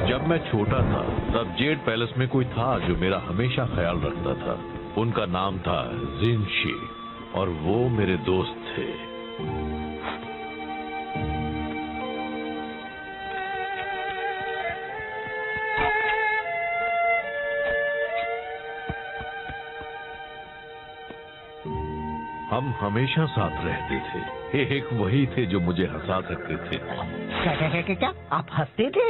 जब मैं छोटा था तब जेड पैलेस में कोई था जो मेरा हमेशा ख्याल रखता था। उनका नाम था जिनशी और वो मेरे दोस्त थे। हम हमेशा साथ रहते थे। एक वही थे जो मुझे हंसा सकते थे। क्या? आप हंसते थे?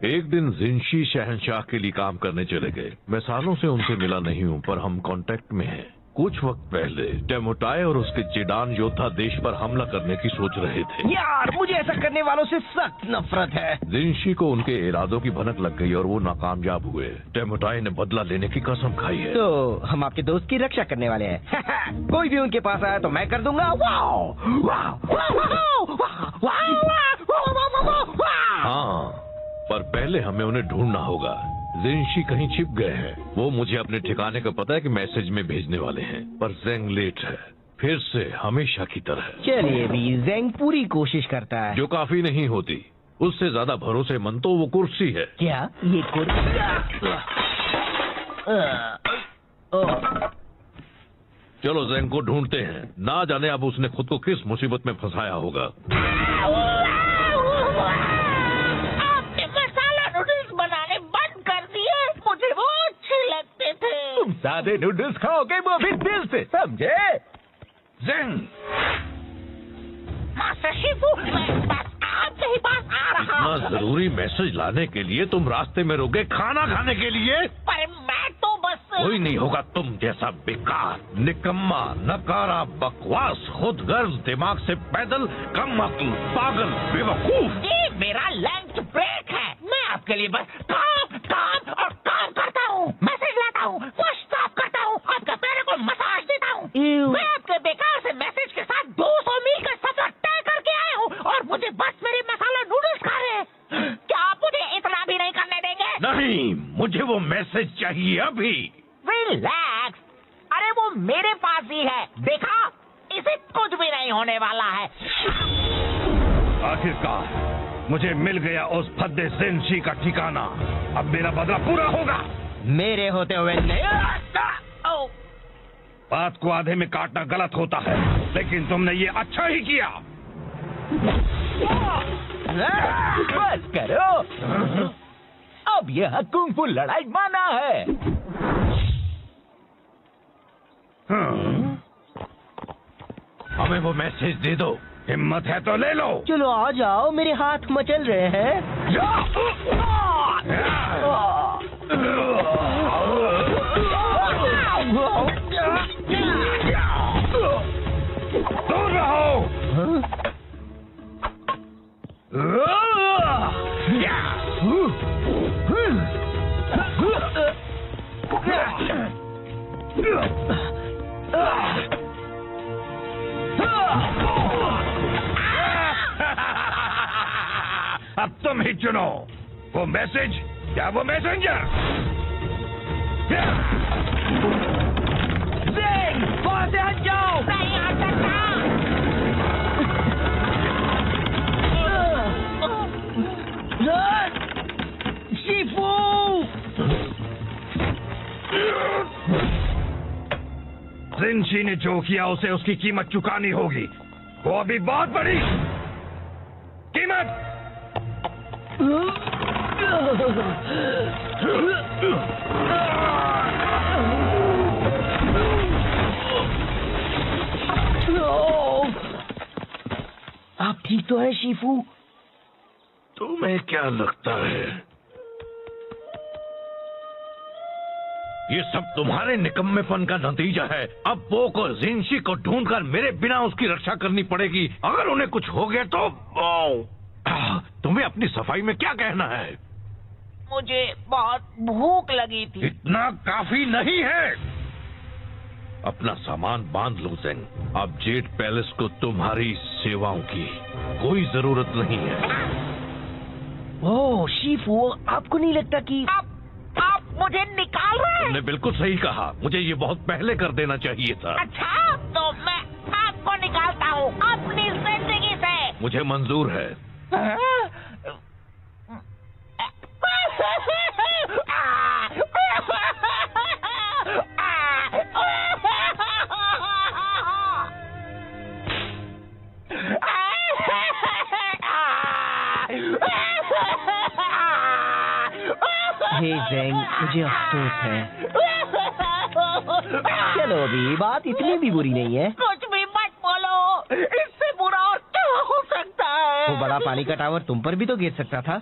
एक दिन जिनशी शहंशाह के लिए काम करने चले गए। मैं सालों से उनसे मिला नहीं हूँ, पर हम कांटेक्ट में हैं। कुछ वक्त पहले टेमोटाई और उसके जेडान योद्धा देश पर हमला करने की सोच रहे थे। यार मुझे ऐसा करने वालों से सख्त नफरत है। जिनशी को उनके इरादों की भनक लग गई और वो नाकामयाब हुए। टेमोटाई ने बदला लेने की कसम खाई है। तो हम आपके दोस्त की रक्षा करने वाले हैं। कोई भी उनके पास आया तो मैं कर दूंगा। वाओ हाँ, पर पहले हमें उन्हें ढूंढना होगा। जिनशी कहीं छिप गए हैं। वो मुझे अपने ठिकाने का पता है कि मैसेज में भेजने वाले हैं, पर ज़ेंग लेट है, फिर से हमेशा की तरह। चलिए भी, ज़ेंग पूरी कोशिश करता है। जो काफी नहीं होती। उससे ज्यादा भरोसेमंद तो वो कुर्सी है। क्या ये कुर्सी? चलो ज़ेंग को ढूंढते हैं। ना जाने अब उसने खुद को किस मुसीबत में फंसाया होगा। सादे नूडल्स खाओगे वो भी दिल से, समझे? ज़ेंग, मास्टर शिफू, मैं बस आपके ही पास आ रहा हूँ। इतना जरूरी मैसेज लाने के लिए तुम रास्ते में रुके खाना खाने के लिए? पर मैं तो बस कोई नहीं होगा तुम जैसा बेकार, निकम्मा, नकारा, बकवास, खुदगर्ज, दिमाग से पैदल, कम अक्ल, पागल, बेवकूफ। ये मेरा लंच ब्रेक है। मैं आपके लिए बस काम काम और काम करता हूँ। मैसेज लाता हूँ, वॉश साफ करता हूँ, आपके पैरों को मसाज देता हूँ। मैं आपके बेकार से मैसेज के साथ 200 मील का सफर तय करके आया हूँ और मुझे बस मेरे मसाला नूडल्स खा रहे हैं। क्या आप मुझे इतना भी नहीं करने देंगे? नहीं, मुझे वो मैसेज चाहिए अभी। रिलैक्स, अरे वो मेरे पास ही है, देखा? इसे कुछ भी नहीं होने वाला है। आखिरकार मुझे मिल गया उस फद्दे जिनशी का ठिकाना। अब मेरा बदला पूरा होगा। मेरे होते हुए नहीं। बात को आधे में काटना गलत होता है, लेकिन तुमने ये अच्छा ही किया। बस करो, अब यह कुंग-फू लड़ाई माना है। हमें वो मैसेज दे दो। हिम्मत है तो ले लो। चलो आ जाओ, मेरे हाथ मचल रहे हैं। दूर रहो। अब तुम ही चुनो, वो मैसेज या वो मैसेंजर। वहां से हट जाओ। नहीं आ सकता। शिफू, जिनशी ने जो किया उसे उसकी कीमत चुकानी होगी। वो अभी बहुत बड़ी कीमत। आप ठीक तो है शिफू? तुम्हें क्या लगता है ये सब तुम्हारे निकम्मेपन का नतीजा है? अब पोक और जिनशी को ढूंढकर मेरे बिना उसकी रक्षा करनी पड़ेगी। अगर उन्हें कुछ हो गया तो तुम्हें अपनी सफाई में क्या कहना है? मुझे बहुत भूख लगी थी। इतना काफी नहीं है। अपना सामान बांध लो ज़ेंग। अब जेड पैलेस को तुम्हारी सेवाओं की कोई जरूरत नहीं है। ओह शिफू, आपको नहीं लगता कि आप मुझे निकाल रहे हैं? तुमने बिल्कुल सही कहा। मुझे ये बहुत पहले कर देना चाहिए था। अच्छा, तो मैं आपको निकालता हूँ अपनी जिंदगी से। मुझे मंजूर है। हे ज़ेंग, मुझे अफसोस है। चलो अभी बात इतनी भी बुरी नहीं है। कुछ भी मत बोलो, इससे बुरा और क्या हो सकता है? वो बड़ा पानी का टावर तुम पर भी तो गिर सकता था।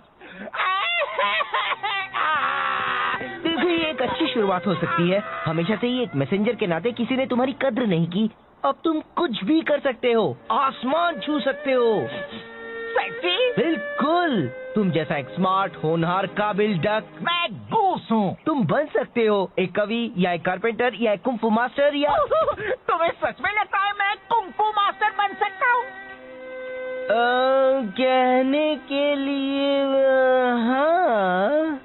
देखो ये एक अच्छी शुरुआत हो सकती है। हमेशा से ही एक मैसेंजर के नाते किसी ने तुम्हारी कद्र नहीं की। अब तुम कुछ भी कर सकते हो, आसमान छू सकते हो। सच्ची? बिल्कुल, तुम जैसा एक स्मार्ट, होनहार, काबिल डक। मैं गूस हूँ। तुम बन सकते हो एक कवि या एक कारपेंटर या एक कुंफू मास्टर या तुम्हें सच में लगता है मैं कुंफू मास्टर बन सकता हूँ? कहने के लिए हाँ,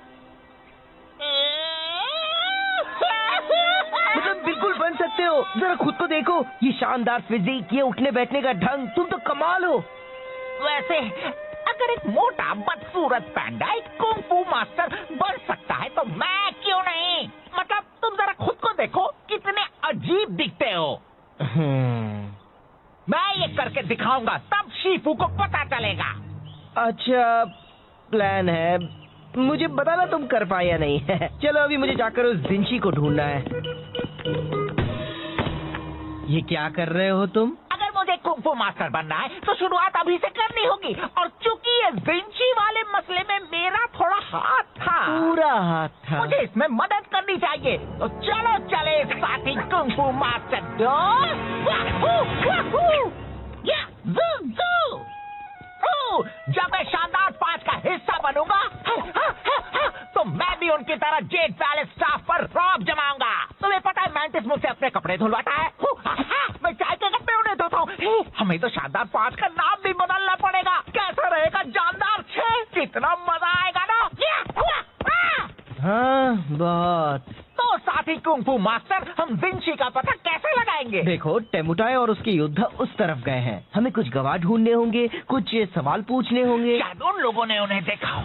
मतलब बिल्कुल बन सकते हो। जरा खुद को देखो, ये शानदार फिजिक, ये उठने बैठने का ढंग, तुम तो कमाल हो। वैसे अगर एक मोटा बदसूरत पैंडा एक कुंफू मास्टर बन सकता है तो मैं क्यों नहीं? मतलब तुम जरा खुद को देखो, कितने अजीब दिखते हो। मैं ये करके दिखाऊंगा, तब शीफू को पता चलेगा। अच्छा प्लान है, मुझे बताना तुम कर पाए या नहीं। चलो अभी मुझे जाकर उस जिंशी को ढूंढना है। ये क्या कर रहे हो तुम? अगर मुझे कुंफू मास्टर बनना है तो शुरुआत अभी से करनी होगी, और चूंकि ये जिंशी वाले मसले में मेरा थोड़ा हाथ था, पूरा हाथ था, मुझे इसमें मदद करनी चाहिए। तो चलो चले साथी कुंफू मास्टर। जब मैं शानदार 5 का हिस्सा बनूंगा तो मैं भी उनकी तरह जेड पैलेस स्टाफ पर रौब जमाऊंगा। तुम्हें पता है मैंटिस मुझसे अपने कपड़े धुलवाता है, मैं चाय के कपड़े उन्हें धोता हूँ। हमें तो शानदार 5 का नाम भी बदलना पड़ेगा। कैसा रहेगा जानदार 6? कितना मजा आएगा ना। हाँ बहुत। तो साथी कुंफू मास्टर, हम जिंशी का पता कैसे लगाएंगे? देखो टेमुटाई और उसके योद्धा उस तरफ गए हैं, हमें कुछ गवाह ढूंढने होंगे, कुछ सवाल पूछने होंगे। शायद उन लोगों ने उन्हें देखा हो।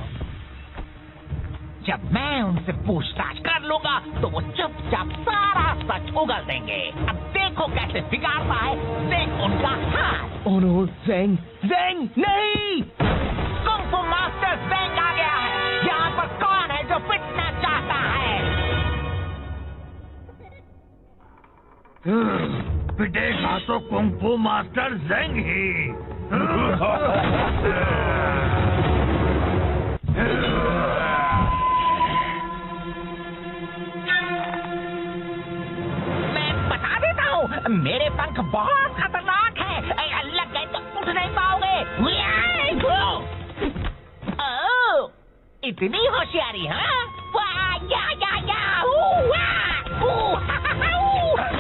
जब मैं उनसे पूछताछ कर लूंगा तो वो चुपचाप सारा सच उगल देंगे। अब देखो कैसे बिगाड़ता है, देख उनका हाथ। ओह नो, ज़ेंग, ज़ेंग नहीं! कुंफू मास्टर ज़ेंग आ गया है। यहाँ पर कौन है जो पिटना चाहता है? पिटेगा तो कुंफू मास्टर ज़ेंग ही। मैं बता देता हूँ, मेरे पंख बहुत खतरनाक है। लग गए तो उठ नहीं पाओगे। ओह, इतनी होशियारी, हाँ?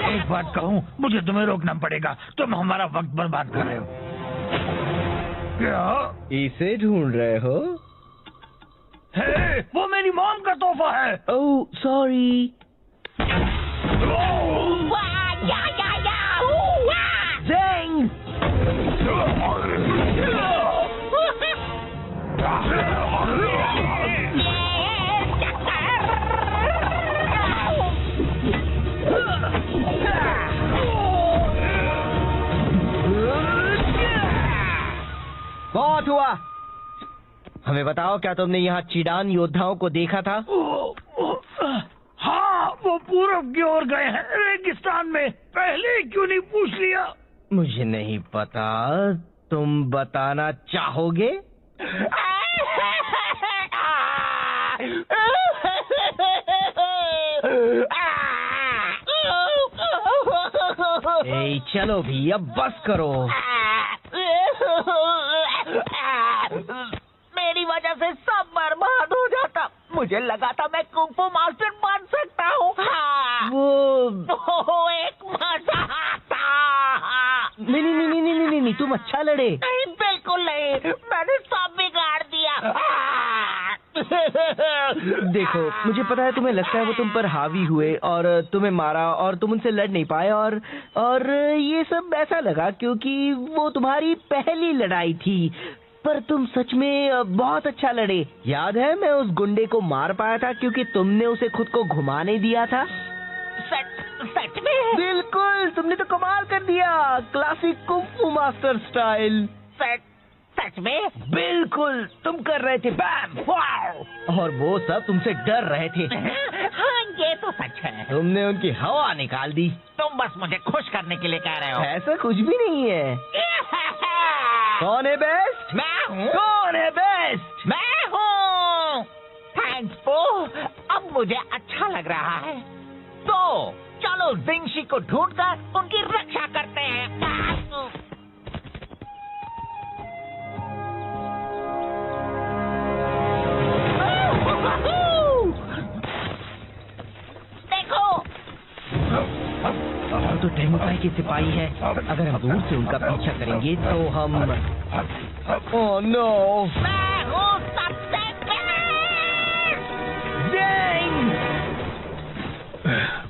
एक बात कहूँ, मुझे तुम्हें रोकना पड़ेगा, तुम हमारा वक्त बर्बाद कर रहे हो। क्या इसे ढूंढ रहे हो? है, वो मेरी मॉम का तोहफा है। Oh sorry. ज़ेंग! बहुत हुआ। हमें बताओ, क्या तुमने यहाँ चीडान योद्धाओं को देखा था? हाँ, वो पूरब की ओर गए हैं, रेगिस्तान में। पहले क्यों नहीं पूछ लिया? मुझे नहीं पता, तुम बताना चाहोगे? ए, चलो भी, अब बस करो। मेरी वजह से सब बर्बाद हो जाता। मुझे लगा था मैं कुंफू मास्टर बन सकता हूँ। वो एक मजाक था। नहीं, तुम अच्छा लड़े। नहीं, बिल्कुल नहीं, मैंने सब बिगाड़ दिया। देखो, मुझे पता है तुम्हें लगता है वो तुम पर हावी हुए और तुम्हें मारा और तुम उनसे लड़ नहीं पाए, और ये सब ऐसा लगा क्योंकि वो तुम्हारी पहली लड़ाई थी। पर तुम सच में बहुत अच्छा लड़े। याद है, मैं उस गुंडे को मार पाया था क्योंकि तुमने उसे खुद को घुमाने दिया था। सच में? बिल्कुल, तुमने तो कमाल कर दिया, क्लासिक कुंफू मास्टर स्टाइल। सच में? बिल्कुल, तुम कर रहे थे बैम, वाव! और वो सब तुमसे डर रहे थे। हाँ, ये तो सच है। तुमने उनकी हवा निकाल दी। तुम बस मुझे खुश करने के लिए कह रहे हो। ऐसा कुछ भी नहीं है। कौन है बेस्ट? मैं हूँ। कौन है बेस्ट? मैं हूँ। थैंक्स पो, अब मुझे अच्छा अच्छा लग रहा है। तो चलो जिंशी को ढूंढकर उनकी रक्षा करते हैं। देखो, तो टेमुकाई के सिपाही है। अगर हम दूर से उनका पीछा करेंगे तो हम ओह नो, मैं हूँ सबसे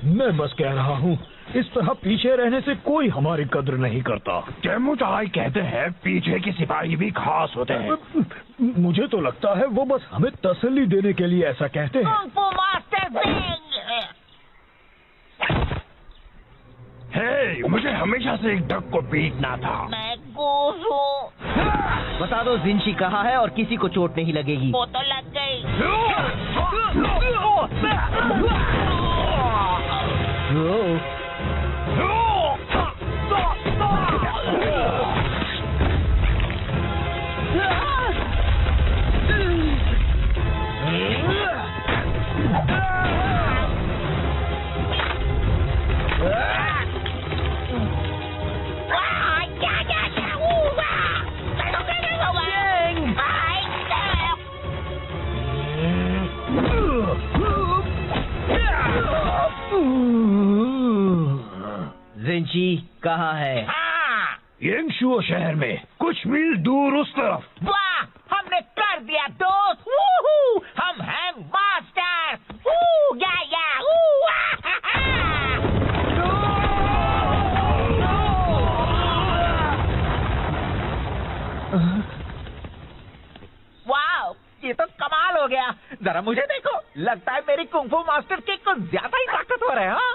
मैं बस कह रहा हूँ, इस तरह पीछे रहने से कोई हमारी कद्र नहीं करता। जैमुचाई कहते हैं पीछे के सिपाही भी खास होते हैं। मुझे तो लगता है वो बस हमें तसल्ली देने के लिए ऐसा कहते हैं। कुंग फू मास्टर जिंग। हे, मुझे हमेशा से एक डक को पीटना था। मैं गूस हूँ। बता दो जिंशी कहाँ है और किसी को चोट नहीं लगेगी। वो तो लग गई। जिंशी कहाँ है? हाँ, येंगशुओ शहर में कुछ मील दूर उस तरफ। वाह, हमने कर दिया दोस्त। वूहू, हम हैं मास्टर। वू, या, वू, वाह, ये तो कमाल हो गया। जरा मुझे देखो, लगता है मेरी कुंग फू मास्टर की कुछ ज्यादा ही ताकतवर है। हाँ?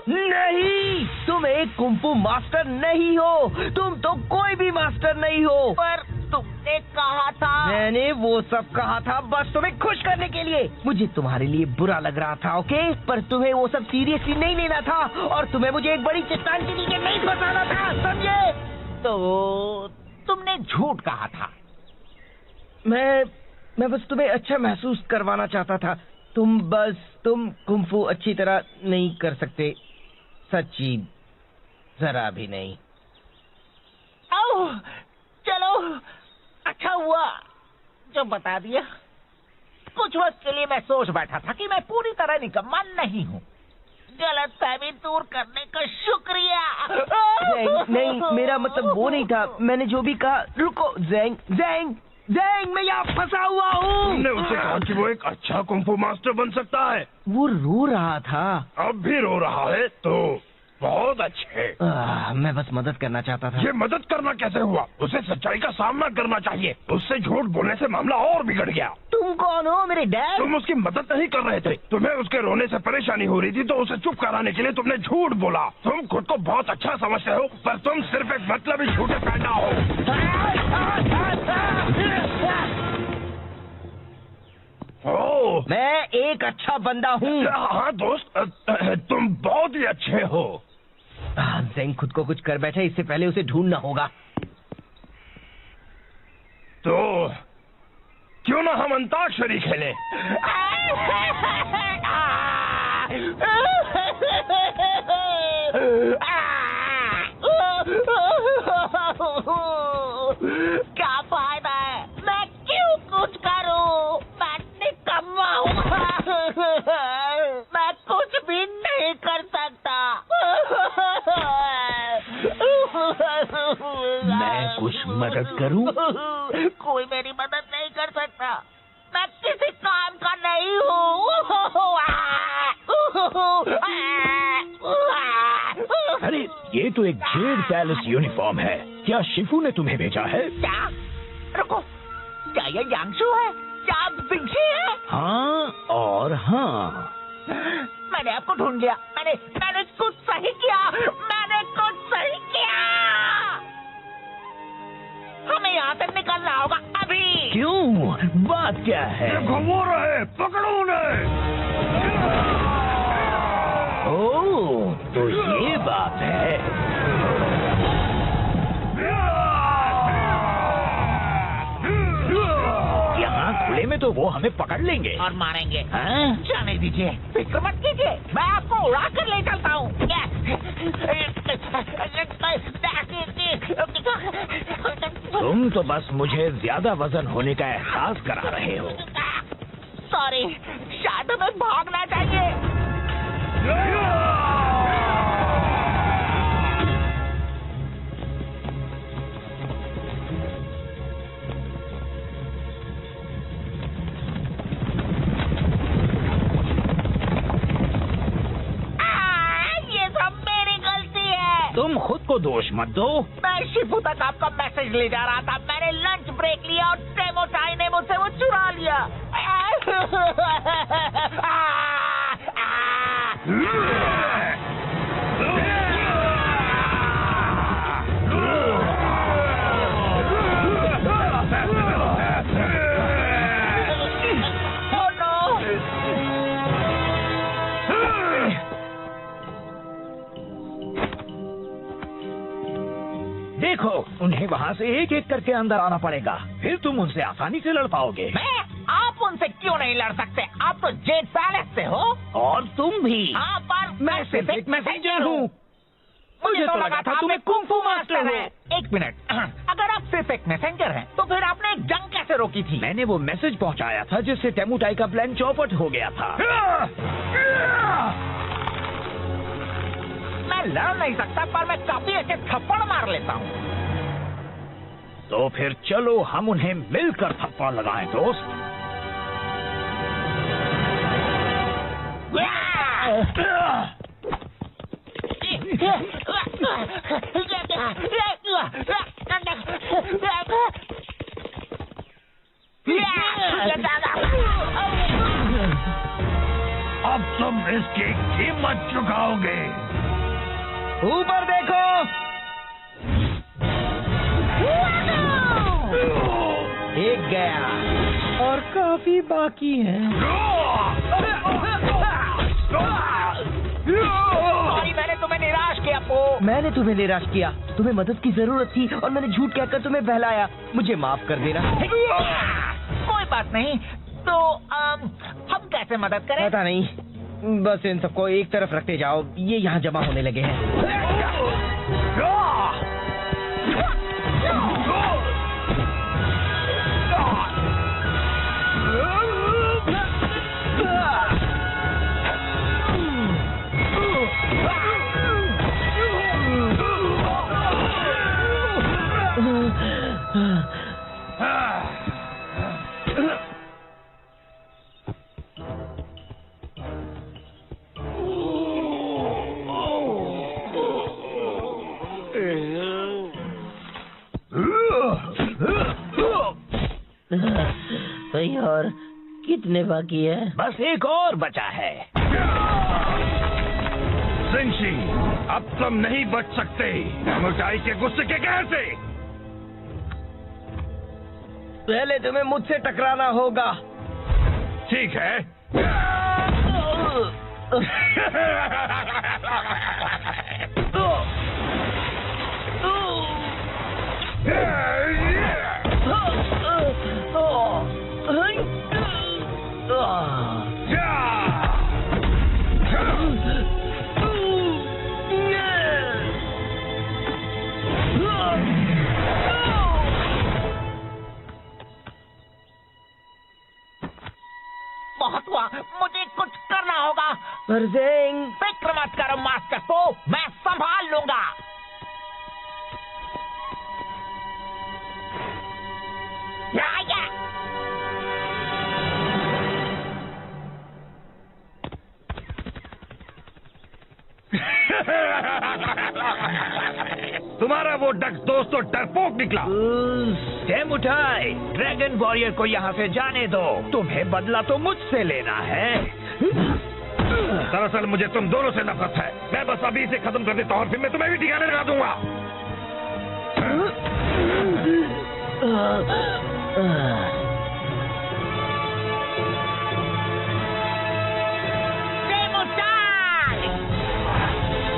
नहीं, तुम एक कुंफू मास्टर नहीं हो। तुम तो कोई भी मास्टर नहीं हो। पर तुमने कहा था। मैंने वो सब कहा था बस तुम्हें खुश करने के लिए। मुझे तुम्हारे लिए बुरा लग रहा था, ओके? पर तुम्हें वो सब सीरियसली नहीं लेना था और तुम्हें मुझे एक बड़ी चट्टान के नीचे नहीं फंसाना था, समझे? तो तुमने झूठ कहा था। मैं बस तुम्हें अच्छा महसूस करवाना चाहता था। तुम कुंफू अच्छी तरह नहीं कर सकते, सच्ची जरा भी नहीं। ओह, चलो, अच्छा हुआ जो बता दिया। कुछ वक्त के लिए मैं सोच बैठा था कि मैं पूरी तरह निकम्मा नहीं हूँ। गलतफहमी दूर करने का शुक्रिया। नहीं, मेरा मतलब वो नहीं था। मैंने जो भी कहा। रुको, ज़ेंग, मैं यहाँ फंसा हुआ हूँ। तुमने उसे कहा कि वो एक अच्छा कुंफू मास्टर बन सकता है। वो रो रहा था। अब भी रो रहा है तो बहुत अच्छे। मैं बस मदद करना चाहता था। ये मदद करना कैसे हुआ? उसे सच्चाई का सामना करना चाहिए। उससे झूठ बोलने से मामला और बिगड़ गया। तुम कौन हो, मेरे डैड? तुम उसकी मदद नहीं कर रहे थे। तुम्हें उसके रोने से परेशानी हो रही थी तो उसे चुप कराने के लिए तुमने झूठ बोला। तुम खुद को बहुत अच्छा समझते हो पर तुम सिर्फ एक मतलबी झूठे पैदा हो। मैं एक अच्छा बंदा हूँ। हाँ दोस्त, तुम बहुत ही अच्छे हो। ज़ेंग खुद को कुछ कर बैठे, इससे पहले उसे ढूंढना होगा। तो क्यों ना हम अंताक्षरी खेलें? क्या फायदा है? मैं क्यों कुछ करूं? मैं निकम्मा हूँ। मैं कुछ भी नहीं कर सकता। मैं कुछ मदद करूं? कोई मेरी मदद नहीं कर सकता। मैं किसी काम का नहीं हूँ। अरे ये तो एक जेड पैलेस यूनिफॉर्म है। क्या शिफू ने तुम्हें भेजा है? क्या? रुको, क्या ये यांगशु है? क्या आप जिंशी है? हाँ और हाँ। मैंने आपको ढूंढ लिया। मैंने कुछ सही किया। मैंने कुछ सही किया। हमें यहाँ से निकलना होगा अभी। क्यों? बात क्या है? घुमा रहे, पकड़ो उन्हें। ओह, तो ये बात है। यहाँ खुले में तो वो हमें पकड़ लेंगे और मारेंगे। हाँ? जाने दीजिए, फिक्र मत कीजिए, मैं आपको उड़ा कर ले चलता हूँ। तुम तो बस मुझे ज्यादा वजन होने का एहसास करा रहे हो। सॉरी, शायद हमें भागना चाहिए। ये सब मेरी गलती है। तुम खुद को दोष मत दो। मैं शिफू तक आपका मैसेज ले जा रहा था, मैंने लंच ब्रेक लिया और टेमोचाई ने मुझसे वो चुरा लिया। देखो, उन्हें वहाँ से एक एक करके अंदर आना पड़ेगा, फिर तुम उनसे आसानी से लड़ पाओगे। आप उनसे क्यों नहीं लड़ सकते? आप तो जेड पैलेस से हो। और तुम भी। हाँ, पर मैं सिर्फ एक मैसेंजर हूँ। मुझे तो लगा था तुम्हें कुंफू मास्टर है। हो। एक मिनट, अगर आप सिर्फ एक मैसेंजर हैं, तो फिर आपने एक जंग कैसे रोकी थी? मैंने वो मैसेज पहुँचाया था जिससे टेमुटाई का प्लान चौपट हो गया था। मैं लड़ नहीं सकता, पर मैं काफी अच्छे थप्पड़ मार लेता हूँ। तो फिर चलो हम उन्हें मिलकर थप्पड़ लगाएं, दोस्त। अब तुम इसकी कीमत चुकाओगे। ऊपर देखो। एक गया और काफी बाकी है। सॉरी, मैंने तुम्हें निराश किया। मैंने तुम्हें निराश किया, तुम्हें मदद की जरूरत थी और मैंने झूठ कहकर तुम्हें बहलाया। मुझे माफ कर देना। कोई बात नहीं, तो हम कैसे मदद करें? पता नहीं, बस इन सबको एक तरफ रखते जाओ, ये यहाँ जमा होने लगे हैं। भाई, और कितने बाकी है? बस एक और बचा है। जिंशी, अब तुम नहीं बच सकते टेमुटाई के गुस्से के कहर से। पहले तुम्हें मुझसे टकराना होगा। ठीक है। बहुत हुआ, मुझे कुछ करना होगा। परजेंग, फिक्र मत करो मास्टर पो, मैं संभाल लूंगा। तुम्हारा वो डक दोस्त तो डरपोक निकला। टेमुटाई, ड्रैगन वॉरियर को यहाँ से जाने दो। तुम्हें बदला तो मुझसे लेना है। दरअसल मुझे तुम दोनों से नफरत है। मैं बस अभी इसे खत्म कर देता हूँ और फिर मैं तुम्हें भी ठिकाने लगा दूंगा।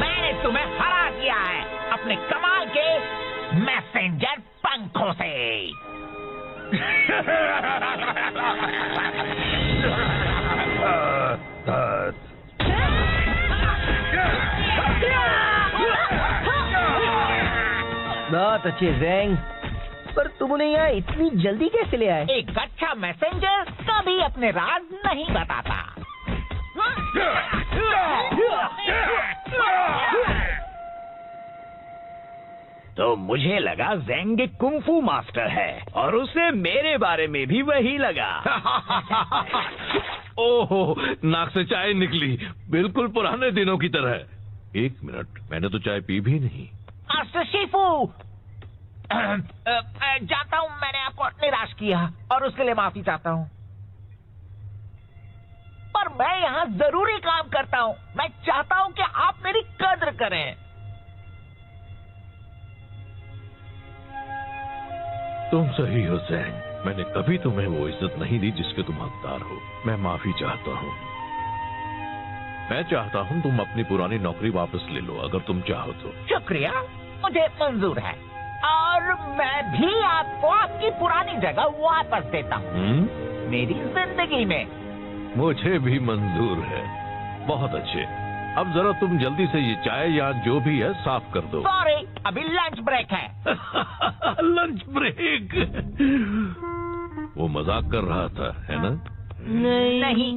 मैंने तुम्हें हरा दिया है अपने कमाल के मैसेंजर पंखों से। बहुत अच्छे ज़ैंग, पर तुम उन्हें यहाँ इतनी जल्दी कैसे ले आए? एक अच्छा मैसेंजर कभी अपने राज नहीं बताता। तो मुझे लगा ज़ैंग एक कुंफू मास्टर है और उसे मेरे बारे में भी वही लगा। ओहो, नाक से चाय निकली, बिल्कुल पुराने दिनों की तरह। 1 मिनट, मैंने तो चाय पी भी नहीं। मास्टर शिफू, जानता हूँ मैंने आपको निराश किया और उसके लिए माफी चाहता हूँ, पर मैं यहाँ जरूरी काम करता हूँ। मैं चाहता हूँ कि आप मेरी कद्र करें। तुम सही हो ज़ैंग, मैंने कभी तुम्हें वो इज्जत नहीं दी जिसके तुम हकदार हो। मैं माफी चाहता हूँ। मैं चाहता हूँ तुम अपनी पुरानी नौकरी वापस ले लो, अगर तुम चाहो तो। शुक्रिया, मुझे मंजूर है और मैं भी आपको आपकी पुरानी जगह वापस देता हूँ मेरी जिंदगी में। मुझे भी मंजूर है। बहुत अच्छे, अब जरा तुम जल्दी से ये चाय या जो भी है साफ कर दो। सॉरी, अभी लंच ब्रेक है। Lunch break? वो मजाक कर रहा था, है ना? नहीं।